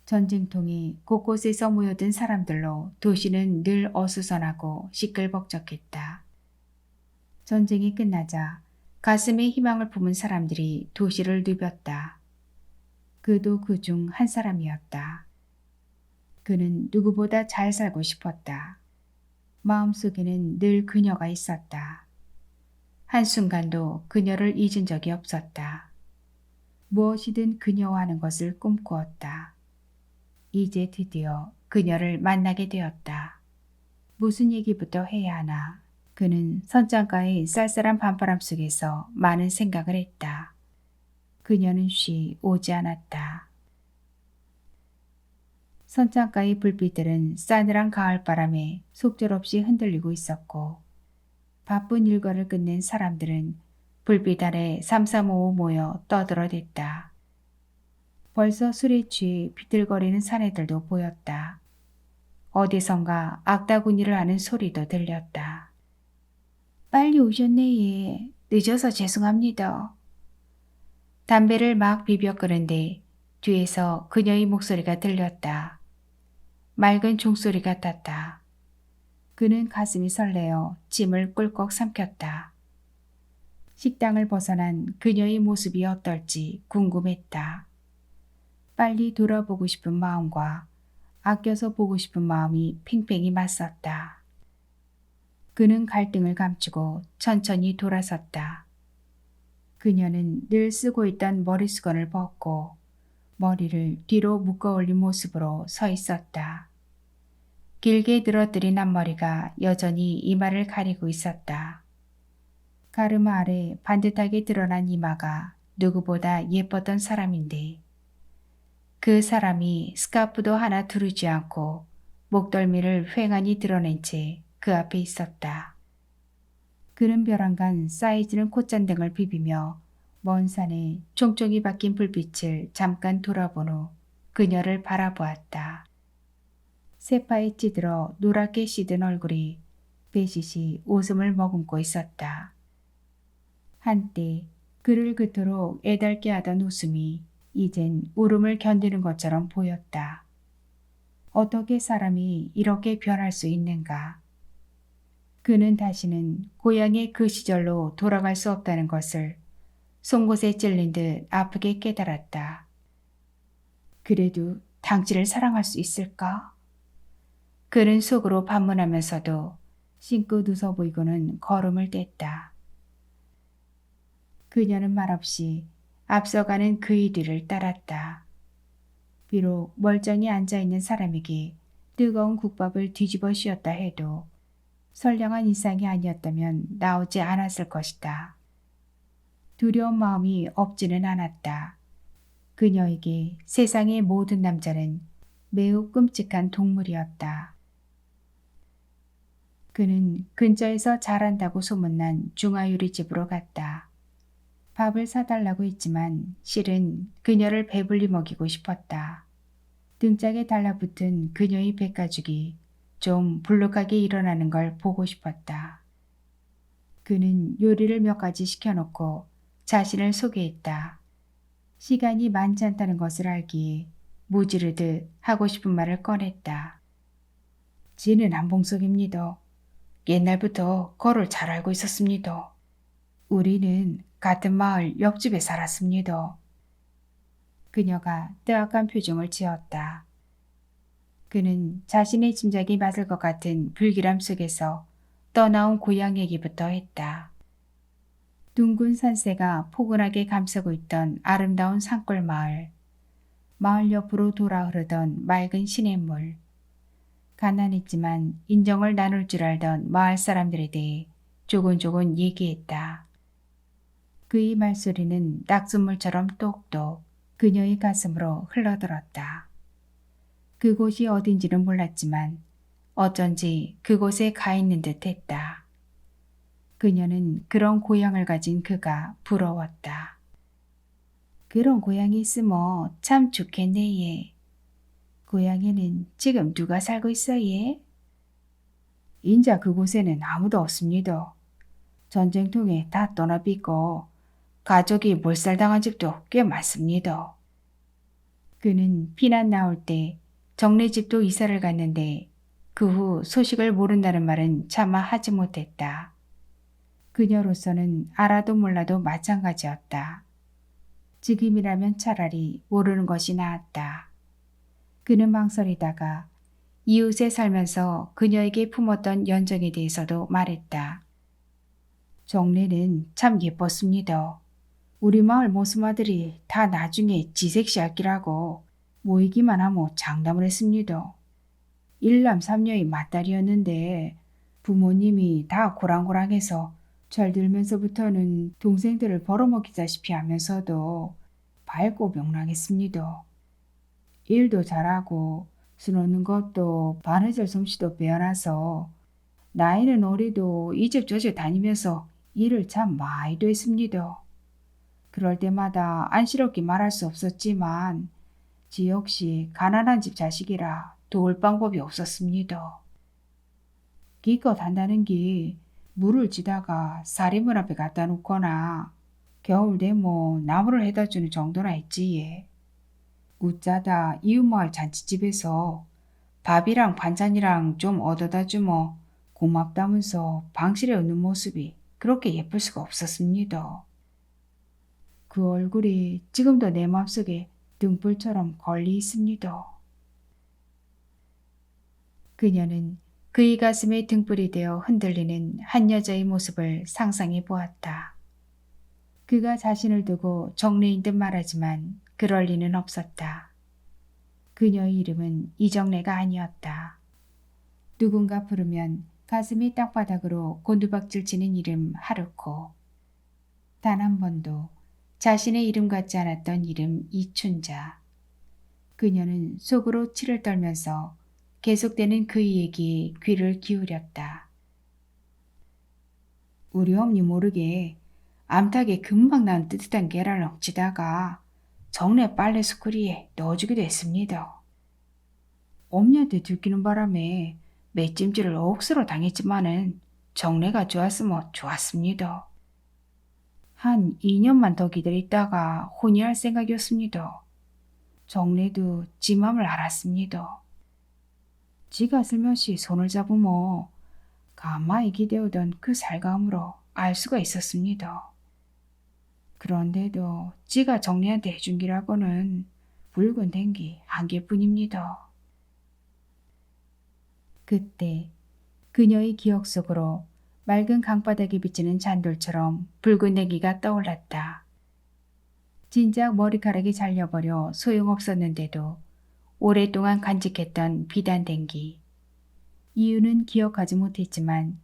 전쟁통이 곳곳에서 모여든 사람들로 도시는 늘 어수선하고 시끌벅적했다. 전쟁이 끝나자 가슴에 희망을 품은 사람들이 도시를 누볐다. 그도 그중 한 사람이었다. 그는 누구보다 잘 살고 싶었다. 마음속에는 늘 그녀가 있었다. 한순간도 그녀를 잊은 적이 없었다. 무엇이든 그녀와 하는 것을 꿈꾸었다. 이제 드디어 그녀를 만나게 되었다. 무슨 얘기부터 해야 하나. 그는 선창가의 쌀쌀한 밤바람 속에서 많은 생각을 했다. 그녀는 쉬 오지 않았다. 선창가의 불빛들은 싸늘한 가을바람에 속절없이 흔들리고 있었고 바쁜 일과를 끝낸 사람들은 불빛 아래 삼삼오오 모여 떠들어댔다. 벌써 술에 취해 비틀거리는 사내들도 보였다. 어디선가 악다구니를 하는 소리도 들렸다. 빨리 오셨네 예. 늦어서 죄송합니다. 담배를 막 비벼 끄는데 뒤에서 그녀의 목소리가 들렸다. 맑은 종소리 같았다. 그는 가슴이 설레어 침을 꿀꺽 삼켰다. 식당을 벗어난 그녀의 모습이 어떨지 궁금했다. 빨리 돌아보고 싶은 마음과 아껴서 보고 싶은 마음이 팽팽히 맞섰다. 그는 갈등을 감추고 천천히 돌아섰다. 그녀는 늘 쓰고 있던 머리수건을 벗고 머리를 뒤로 묶어 올린 모습으로 서 있었다. 길게 늘어뜨린 앞머리가 여전히 이마를 가리고 있었다. 가르마 아래 반듯하게 드러난 이마가 누구보다 예뻤던 사람인데 그 사람이 스카프도 하나 두르지 않고 목덜미를 휑하니 드러낸 채 그 앞에 있었다. 그는 벼랑간 쌓여지는 콧잔등을 비비며 먼 산에 총총이 박힌 불빛을 잠깐 돌아본 후 그녀를 바라보았다. 세파에 찌들어 노랗게 시든 얼굴이 배시시 웃음을 머금고 있었다. 한때 그를 그토록 애달게 하던 웃음이 이젠 울음을 견디는 것처럼 보였다. 어떻게 사람이 이렇게 변할 수 있는가? 그는 다시는 고향의 그 시절로 돌아갈 수 없다는 것을 송곳에 찔린 듯 아프게 깨달았다. 그래도 당신을 사랑할 수 있을까? 그는 속으로 반문하면서도 신고 누서 보이고는 걸음을 뗐다. 그녀는 말없이 앞서가는 그의 뒤를 따랐다. 비록 멀쩡히 앉아있는 사람에게 뜨거운 국밥을 뒤집어 씌웠다 해도 선량한 인상이 아니었다면 나오지 않았을 것이다. 두려운 마음이 없지는 않았다. 그녀에게 세상의 모든 남자는 매우 끔찍한 동물이었다. 그는 근처에서 잘한다고 소문난 중화요리 집으로 갔다. 밥을 사달라고 했지만 실은 그녀를 배불리 먹이고 싶었다. 등짝에 달라붙은 그녀의 백가죽이 좀 불룩하게 일어나는 걸 보고 싶었다. 그는 요리를 몇 가지 시켜놓고 자신을 소개했다. 시간이 많지 않다는 것을 알기에 무지르듯 하고 싶은 말을 꺼냈다. 지는 안봉석입니다. 옛날부터 거를 잘 알고 있었습니다. 우리는 같은 마을 옆집에 살았습니다. 그녀가 뜨악한 표정을 지었다. 그는 자신의 짐작이 맞을 것 같은 불길함 속에서 떠나온 고향 얘기부터 했다. 둥근 산새가 포근하게 감싸고 있던 아름다운 산골 마을, 마을 옆으로 돌아 흐르던 맑은 시냇물, 가난했지만 인정을 나눌 줄 알던 마을 사람들에 대해 조곤조곤 얘기했다. 그의 말소리는 낙숫물처럼 똑똑 그녀의 가슴으로 흘러들었다. 그곳이 어딘지는 몰랐지만 어쩐지 그곳에 가 있는 듯 했다. 그녀는 그런 고향을 가진 그가 부러웠다. 그런 고향이 있으면 참 좋겠네 예. 고향에는 지금 누가 살고 있어 예? 인자 그곳에는 아무도 없습니다. 전쟁통에 다 떠나비고 가족이 몰살당한 집도 꽤 많습니다. 그는 피난 나올 때 정네 집도 이사를 갔는데 그 후 소식을 모른다는 말은 차마 하지 못했다. 그녀로서는 알아도 몰라도 마찬가지였다. 지금이라면 차라리 모르는 것이 나았다. 그는 망설이다가 이웃에 살면서 그녀에게 품었던 연정에 대해서도 말했다. 정래는 참 예뻤습니다. 우리 마을 모스마들이 다 나중에 지색시할기라고 모이기만 하면 장담을 했습니다. 일남 삼녀의 맏딸이었는데 부모님이 다 고랑고랑해서 철들면서부터는 동생들을 벌어먹히다시피 하면서도 밝고 명랑했습니다. 일도 잘하고 술 놓는 것도 바느질 솜씨도 빼어나서 나이는 어리도 이 집 저 집 다니면서 일을 참 많이도 했습니다. 그럴 때마다 안쓰럽게 말할 수 없었지만 지 역시 가난한 집 자식이라 도울 방법이 없었습니다. 기껏 한다는 게 물을 지다가 사리문 앞에 갖다 놓거나 겨울 되면 나무를 해다 주는 정도나 했지. 웃자다 이웃마을 잔치집에서 밥이랑 반찬이랑 좀 얻어다 주며 고맙다면서 방실에 웃는 모습이 그렇게 예쁠 수가 없었습니다. 그 얼굴이 지금도 내 맘속에 등불처럼 걸리 있습니다. 그녀는 그의 가슴에 등불이 되어 흔들리는 한 여자의 모습을 상상해 보았다. 그가 자신을 두고 정례인 듯 말하지만 그럴 리는 없었다. 그녀의 이름은 이정례가 아니었다. 누군가 부르면 가슴이 땅바닥으로 곤두박질 치는 이름 하루코. 단 한 번도 자신의 이름 같지 않았던 이름 이춘자. 그녀는 속으로 치를 떨면서 계속되는 그의 얘기에 귀를 기울였다. 우리 엄니 모르게 암탉에 금방 난 뜨뜻한 계란을 엉치다가 정례 빨래 스쿠리에 넣어주기도 했습니다. 엄니한테 들키는 바람에 맷찜질을 억수로 당했지만은 정례가 좋았으면 좋았습니다. 한 2년만 더 기다렸다가 혼인할 생각이었습니다. 정례도 지 맘을 알았습니다. 지가 슬며시 손을 잡으며 가마에 기대오던 그 살감으로 알 수가 있었습니다. 그런데도 지가 정례한테 해준 기라고는 붉은 댕기 한 개뿐입니다. 그때 그녀의 기억 속으로 맑은 강바닥에 비치는 잔돌처럼 붉은 댕기가 떠올랐다. 진작 머리카락이 잘려버려 소용없었는데도 오랫동안 간직했던 비단 댕기. 이유는 기억하지 못했지만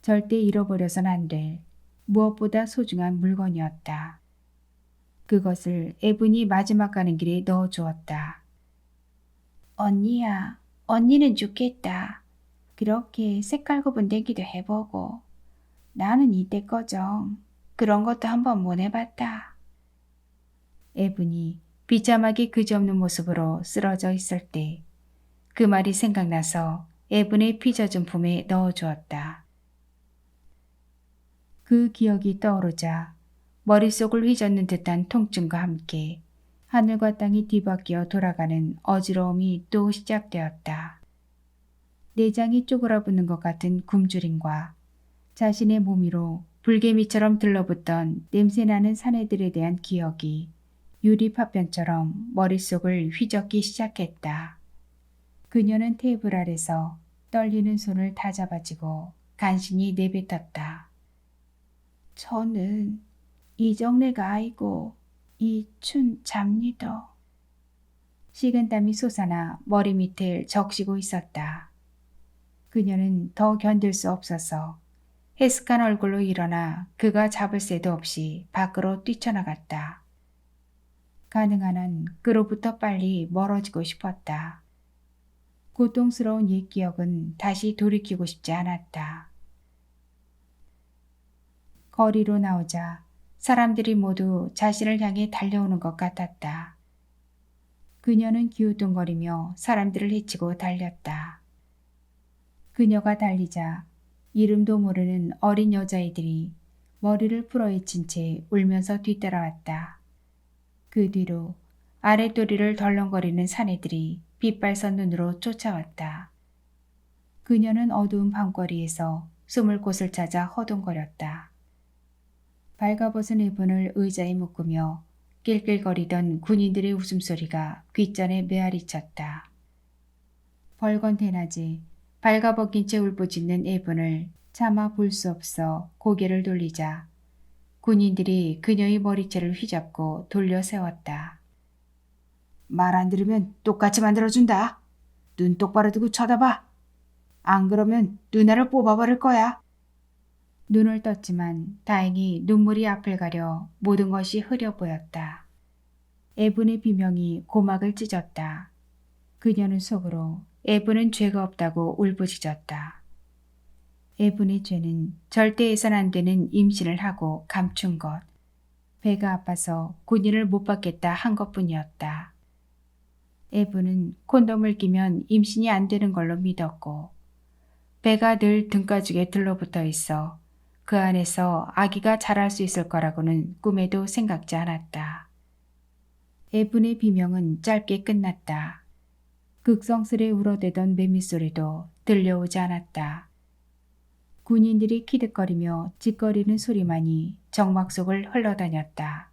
절대 잃어버려선 안 될 무엇보다 소중한 물건이었다. 그것을 애분이 마지막 가는 길에 넣어주었다. 언니야, 언니는 좋겠다. 그렇게 색깔 곱은 댕기도 해보고 나는 이때꺼정 그런 것도 한번 못 해봤다. 애분이 비참하게 그지없는 모습으로 쓰러져 있을 때 그 말이 생각나서 애분의 피 젖은 품에 넣어주었다. 그 기억이 떠오르자 머릿속을 휘젓는 듯한 통증과 함께 하늘과 땅이 뒤바뀌어 돌아가는 어지러움이 또 시작되었다. 내장이 쪼그라붙는 것 같은 굶주림과 자신의 몸 위로 불개미처럼 들러붙던 냄새나는 사내들에 대한 기억이 유리 파편처럼 머릿속을 휘젓기 시작했다. 그녀는 테이블 아래서 떨리는 손을 다잡아쥐고 간신히 내뱉었다. 저는 이정례가 아이고 이춘자입니다. 식은땀이 솟아나 머리 밑을 적시고 있었다. 그녀는 더 견딜 수 없어서 해슥한 얼굴로 일어나 그가 잡을 새도 없이 밖으로 뛰쳐나갔다. 가능한 한 그로부터 빨리 멀어지고 싶었다. 고통스러운 옛 기억은 다시 돌이키고 싶지 않았다. 거리로 나오자 사람들이 모두 자신을 향해 달려오는 것 같았다. 그녀는 기우뚱거리며 사람들을 헤치고 달렸다. 그녀가 달리자 이름도 모르는 어린 여자애들이 머리를 풀어헤친 채 울면서 뒤따라왔다. 그 뒤로 아랫도리를 덜렁거리는 사내들이 빛발선 눈으로 쫓아왔다. 그녀는 어두운 밤거리에서 숨을 곳을 찾아 허둥거렸다. 발가벗은 애분을 의자에 묶으며 낄낄거리던 군인들의 웃음소리가 귓전에 메아리쳤다. 벌건 대낮에 발가벗긴 채 울부짖는 애분을 차마 볼 수 없어 고개를 돌리자 군인들이 그녀의 머리채를 휘잡고 돌려 세웠다. 말 안 들으면 똑같이 만들어준다. 눈 똑바로 두고 쳐다봐. 안 그러면 누나를 뽑아버릴 거야. 눈을 떴지만 다행히 눈물이 앞을 가려 모든 것이 흐려 보였다. 에분의 비명이 고막을 찢었다. 그녀는 속으로 에분은 죄가 없다고 울부짖었다. 에분의 죄는 절대 해선 안 되는 임신을 하고 감춘 것, 배가 아파서 군인을 못 받겠다 한 것뿐이었다. 에분은 콘돔을 끼면 임신이 안 되는 걸로 믿었고 배가 늘 등가죽에 들러붙어 있어 그 안에서 아기가 자랄 수 있을 거라고는 꿈에도 생각지 않았다. 에분의 비명은 짧게 끝났다. 극성스레 울어대던 매미소리도 들려오지 않았다. 군인들이 키득거리며 찌꺼리는 소리만이 정막 속을 흘러다녔다.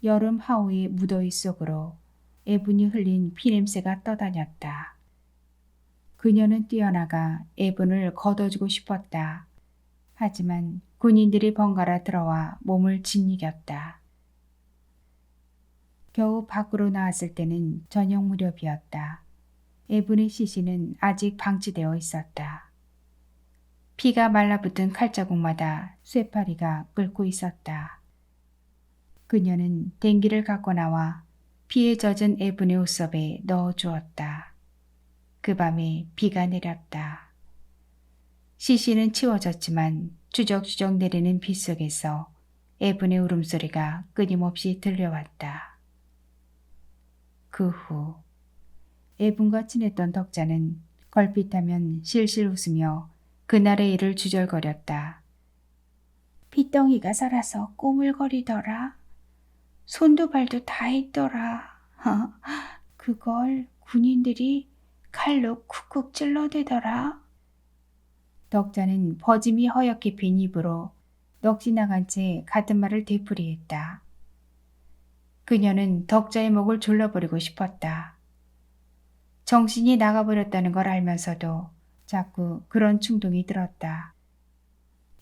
여름 하우의 무더위 속으로 에분이 흘린 피냄새가 떠다녔다. 그녀는 뛰어나가 에분을 걷어주고 싶었다. 하지만 군인들이 번갈아 들어와 몸을 짓이겼다. 겨우 밖으로 나왔을 때는 저녁 무렵이었다. 에분의 시신은 아직 방치되어 있었다. 피가 말라붙은 칼자국마다 쇠파리가 끓고 있었다. 그녀는 댕기를 갖고 나와 피에 젖은 에분의 옷섭에 넣어주었다. 그 밤에 비가 내렸다. 시신은 치워졌지만 주적주적 내리는 비 속에서 에분의 울음소리가 끊임없이 들려왔다. 그 후 에분과 친했던 덕자는 걸핏하면 실실 웃으며 그날의 일을 주절거렸다. 핏덩이가 살아서 꼬물거리더라. 손도 발도 다 있더라. 그걸 군인들이 칼로 쿡쿡 찔러대더라. 덕자는 버짐이 허옇게 핀 입으로 넋이 나간 채 같은 말을 되풀이했다. 그녀는 덕자의 목을 졸라버리고 싶었다. 정신이 나가버렸다는 걸 알면서도 자꾸 그런 충동이 들었다.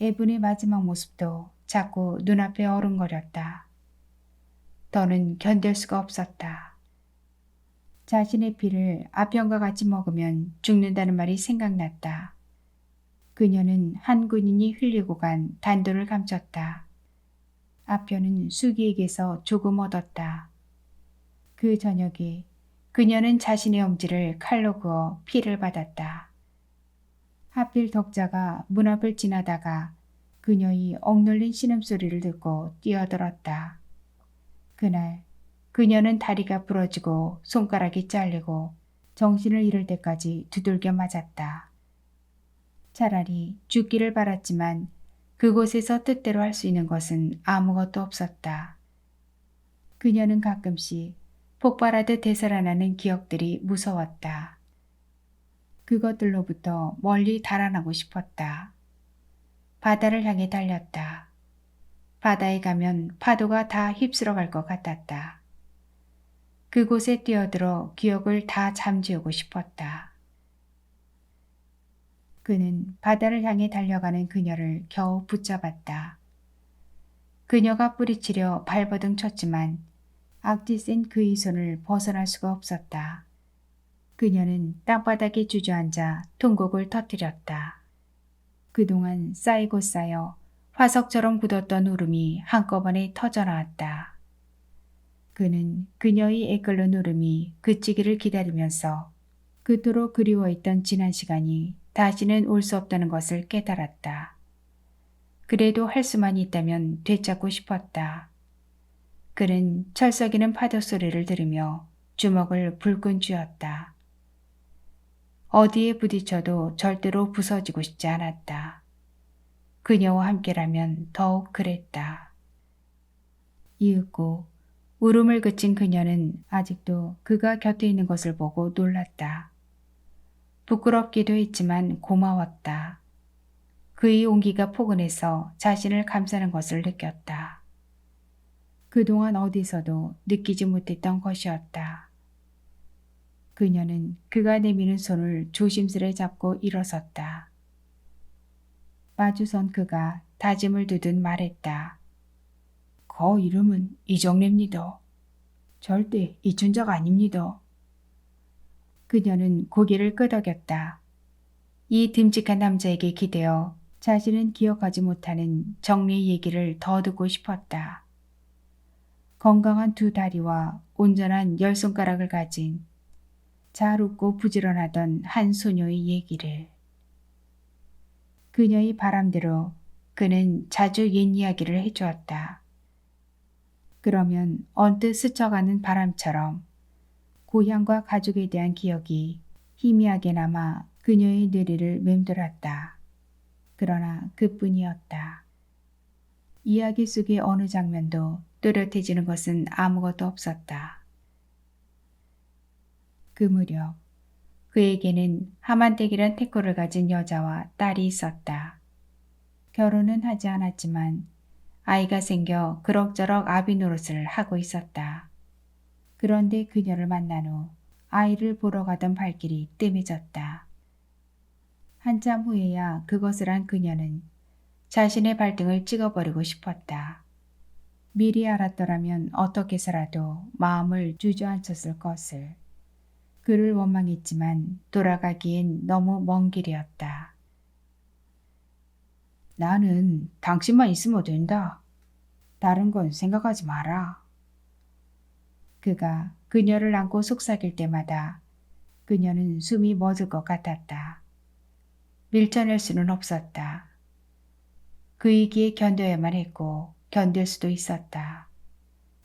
에분의 마지막 모습도 자꾸 눈앞에 어른거렸다. 더는 견딜 수가 없었다. 자신의 피를 아편과 같이 먹으면 죽는다는 말이 생각났다. 그녀는 한 군인이 흘리고 간 단도를 감췄다. 아편은 수기에게서 조금 얻었다. 그 저녁에 그녀는 자신의 엄지를 칼로 그어 피를 받았다. 하필 덕자가 문 앞을 지나다가 그녀의 억눌린 신음소리를 듣고 뛰어들었다. 그날 그녀는 다리가 부러지고 손가락이 잘리고 정신을 잃을 때까지 두들겨 맞았다. 차라리 죽기를 바랐지만 그곳에서 뜻대로 할 수 있는 것은 아무것도 없었다. 그녀는 가끔씩 폭발하듯 되살아나는 기억들이 무서웠다. 그것들로부터 멀리 달아나고 싶었다. 바다를 향해 달렸다. 바다에 가면 파도가 다 휩쓸어 갈 것 같았다. 그곳에 뛰어들어 기억을 다 잠재우고 싶었다. 그는 바다를 향해 달려가는 그녀를 겨우 붙잡았다. 그녀가 뿌리치려 발버둥 쳤지만 악기 센 그의 손을 벗어날 수가 없었다. 그녀는 땅바닥에 주저앉아 통곡을 터뜨렸다. 그동안 쌓이고 쌓여 화석처럼 굳었던 울음이 한꺼번에 터져나왔다. 그는 그녀의 애끓는 울음이 그치기를 기다리면서 그토록 그리워했던 지난 시간이 다시는 올 수 없다는 것을 깨달았다. 그래도 할 수만 있다면 되찾고 싶었다. 그는 철썩이는 파도 소리를 들으며 주먹을 불끈 쥐었다. 어디에 부딪혀도 절대로 부서지고 싶지 않았다. 그녀와 함께라면 더욱 그랬다. 이윽고 울음을 그친 그녀는 아직도 그가 곁에 있는 것을 보고 놀랐다. 부끄럽기도 했지만 고마웠다. 그의 온기가 포근해서 자신을 감싸는 것을 느꼈다. 그동안 어디서도 느끼지 못했던 것이었다. 그녀는 그가 내미는 손을 조심스레 잡고 일어섰다. 마주선 그가 다짐을 두듯 말했다. 거 이름은 이정래입니다. 절대 이춘자가 아닙니다. 그녀는 고개를 끄덕였다. 이 듬직한 남자에게 기대어 자신은 기억하지 못하는 정리의 얘기를 더 듣고 싶었다. 건강한 두 다리와 온전한 열 손가락을 가진 잘 웃고 부지런하던 한 소녀의 얘기를. 그녀의 바람대로 그는 자주 옛 이야기를 해주었다. 그러면 언뜻 스쳐가는 바람처럼 고향과 가족에 대한 기억이 희미하게나마 그녀의 뇌리를 맴돌았다. 그러나 그뿐이었다. 이야기 속의 어느 장면도 또렷해지는 것은 아무것도 없었다. 그 무렵 그에게는 하만댁이란 태코를 가진 여자와 딸이 있었다. 결혼은 하지 않았지만 아이가 생겨 그럭저럭 아비 노릇을 하고 있었다. 그런데 그녀를 만난 후 아이를 보러 가던 발길이 뜸해졌다. 한참 후에야 그것을 한 그녀는 자신의 발등을 찍어버리고 싶었다. 미리 알았더라면 어떻게 해서라도 마음을 주저앉혔을 것을. 그를 원망했지만 돌아가기엔 너무 먼 길이었다. 나는 당신만 있으면 된다. 다른 건 생각하지 마라. 그가 그녀를 안고 속삭일 때마다 그녀는 숨이 멎을 것 같았다. 밀쳐낼 수는 없었다. 그이기에 견뎌야만 했고 견딜 수도 있었다.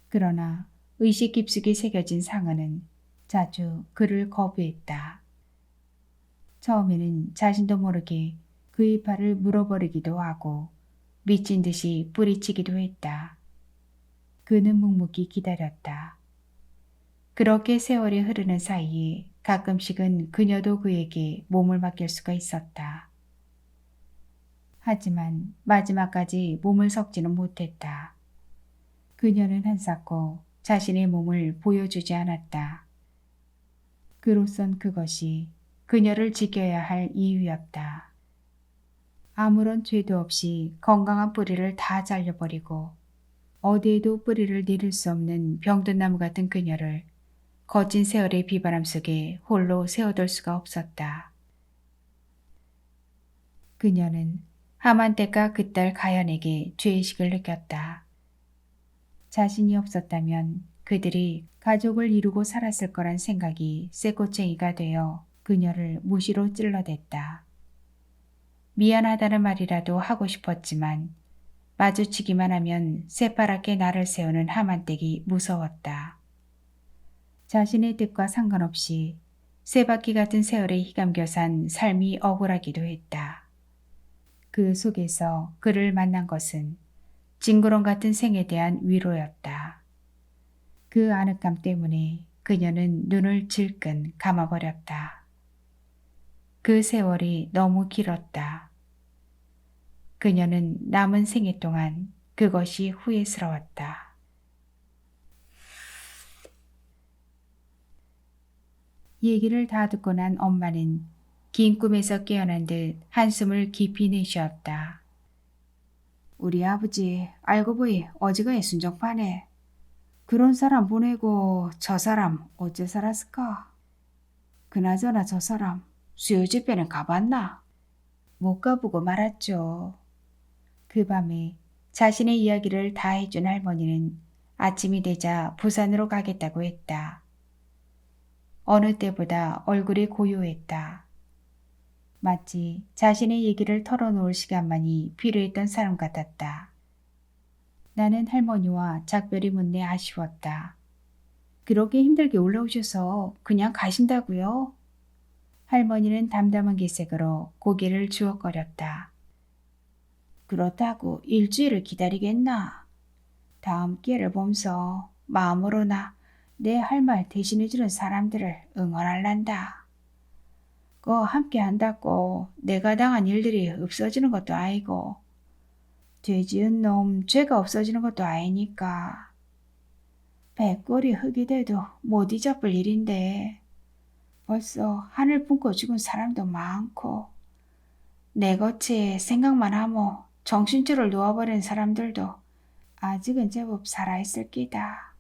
그러나 의식 깊숙이 새겨진 상흔은 자주 그를 거부했다. 처음에는 자신도 모르게 그의 팔을 물어버리기도 하고 미친 듯이 뿌리치기도 했다. 그는 묵묵히 기다렸다. 그렇게 세월이 흐르는 사이에 가끔씩은 그녀도 그에게 몸을 맡길 수가 있었다. 하지만 마지막까지 몸을 섞지는 못했다. 그녀는 한사코 자신의 몸을 보여주지 않았다. 그로선 그것이 그녀를 지켜야 할 이유였다. 아무런 죄도 없이 건강한 뿌리를 다 잘려버리고 어디에도 뿌리를 내릴 수 없는 병든 나무 같은 그녀를 거친 세월의 비바람 속에 홀로 세워둘 수가 없었다. 그녀는 하만떼가 그 딸 가연에게 죄의식을 느꼈다. 자신이 없었다면 그들이 가족을 이루고 살았을 거란 생각이 쇠꼬챙이가 되어 그녀를 무시로 찔러댔다. 미안하다는 말이라도 하고 싶었지만 마주치기만 하면 새파랗게 나를 세우는 하만떼기 무서웠다. 자신의 뜻과 상관없이 쇠바퀴 같은 세월에 휘감겨 산 삶이 억울하기도 했다. 그 속에서 그를 만난 것은 징그러움 같은 생에 대한 위로였다. 그 아늑함 때문에 그녀는 눈을 질끈 감아버렸다. 그 세월이 너무 길었다. 그녀는 남은 생애 동안 그것이 후회스러웠다. 얘기를 다 듣고 난 엄마는 긴 꿈에서 깨어난 듯 한숨을 깊이 내쉬었다. 우리 아버지 알고 보니 어지간히 순정파네. 그런 사람 보내고 저 사람 어째 살았을까? 그나저나 저 사람 수요 집회는 가봤나? 못 가보고 말았죠. 그 밤에 자신의 이야기를 다 해준 할머니는 아침이 되자 부산으로 가겠다고 했다. 어느 때보다 얼굴이 고요했다. 마치 자신의 얘기를 털어놓을 시간만이 필요했던 사람 같았다. 나는 할머니와 작별이 묻네 아쉬웠다. 그렇게 힘들게 올라오셔서 그냥 가신다고요? 할머니는 담담한 기색으로 고개를 주워거렸다. 그렇다고 일주일을 기다리겠나? 다음 기회를 보면서 마음으로나 내 할 말 대신해주는 사람들을 응원할란다. 함께 한다고 내가 당한 일들이 없어지는 것도 아니고 죄 지은 놈 죄가 없어지는 것도 아니니까 백골이 흙이 돼도 못 잊어볼 일인데 벌써 하늘 품고 죽은 사람도 많고 내 거치에 생각만 하모 정신줄을 놓아버린 사람들도 아직은 제법 살아있을 끼다.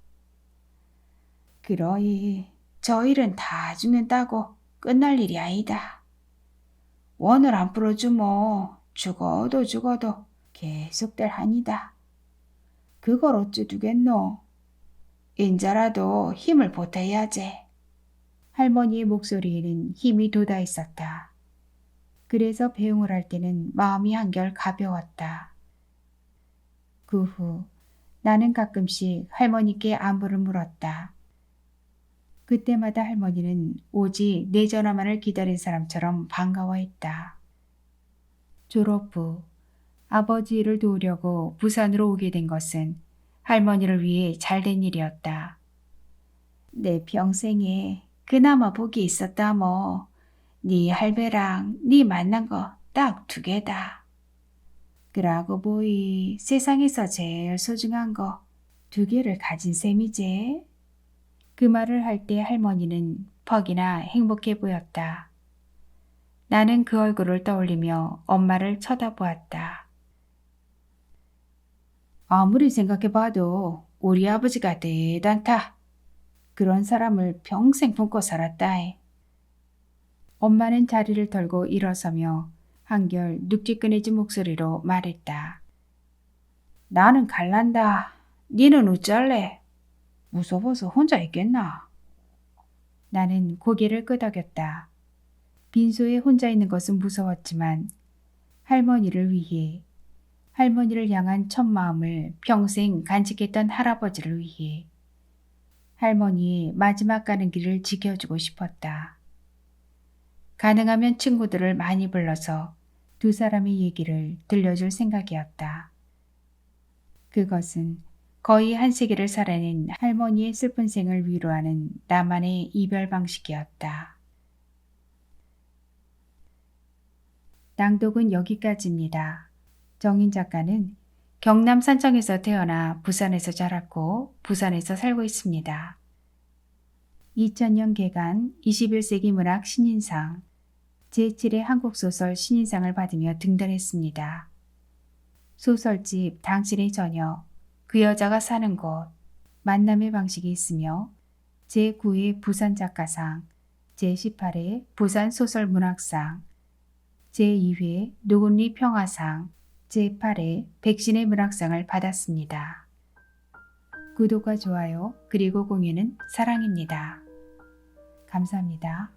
그러이 저 일은 다 죽는다고 끝날 일이 아니다. 원을 안 풀어주면 죽어도 계속될 한이다. 그걸 어찌 두겠노? 인자라도 힘을 보태야지. 할머니의 목소리에는 힘이 돋아 있었다. 그래서 배웅을 할 때는 마음이 한결 가벼웠다. 그 후 나는 가끔씩 할머니께 안부를 물었다. 그때마다 할머니는 오직 내 전화만을 기다린 사람처럼 반가워했다. 졸업 후 아버지 일을 도우려고 부산으로 오게 된 것은 할머니를 위해 잘된 일이었다. 내 평생에 그나마 복이 있었다 뭐. 네 할배랑 네 만난 거 딱 2개다. 그러고 보이 세상에서 제일 소중한 거 2개를 가진 셈이지. 그 말을 할 때 할머니는 퍽이나 행복해 보였다. 나는 그 얼굴을 떠올리며 엄마를 쳐다보았다. 아무리 생각해봐도 우리 아버지가 대단타. 그런 사람을 평생 품고 살았다. 엄마는 자리를 털고 일어서며 한결 눅직거내진 목소리로 말했다. 나는 갈란다. 니는 어쩔래? 무서워서 혼자 있겠나? 나는 고개를 끄덕였다. 빈소에 혼자 있는 것은 무서웠지만 할머니를 위해, 할머니를 향한 첫 마음을 평생 간직했던 할아버지를 위해 할머니의 마지막 가는 길을 지켜주고 싶었다. 가능하면 친구들을 많이 불러서 2 사람의 얘기를 들려줄 생각이었다. 그것은 거의 한 세기를 살아낸 할머니의 슬픈 생을 위로하는 나만의 이별 방식이었다. 낭독은 여기까지입니다. 정인 작가는 경남 산청에서 태어나 부산에서 자랐고 부산에서 살고 있습니다. 2000년 개간 21세기 문학 신인상, 제7회 한국소설 신인상을 받으며 등단했습니다. 소설집 당신의 저녁, 그 여자가 사는 곳, 만남의 방식이 있으며 제9회 부산작가상, 제18회 부산소설문학상, 제2회 노근리 평화상, 제8회 백신의 문학상을 받았습니다. 구독과 좋아요 그리고 공유는 사랑입니다. 감사합니다.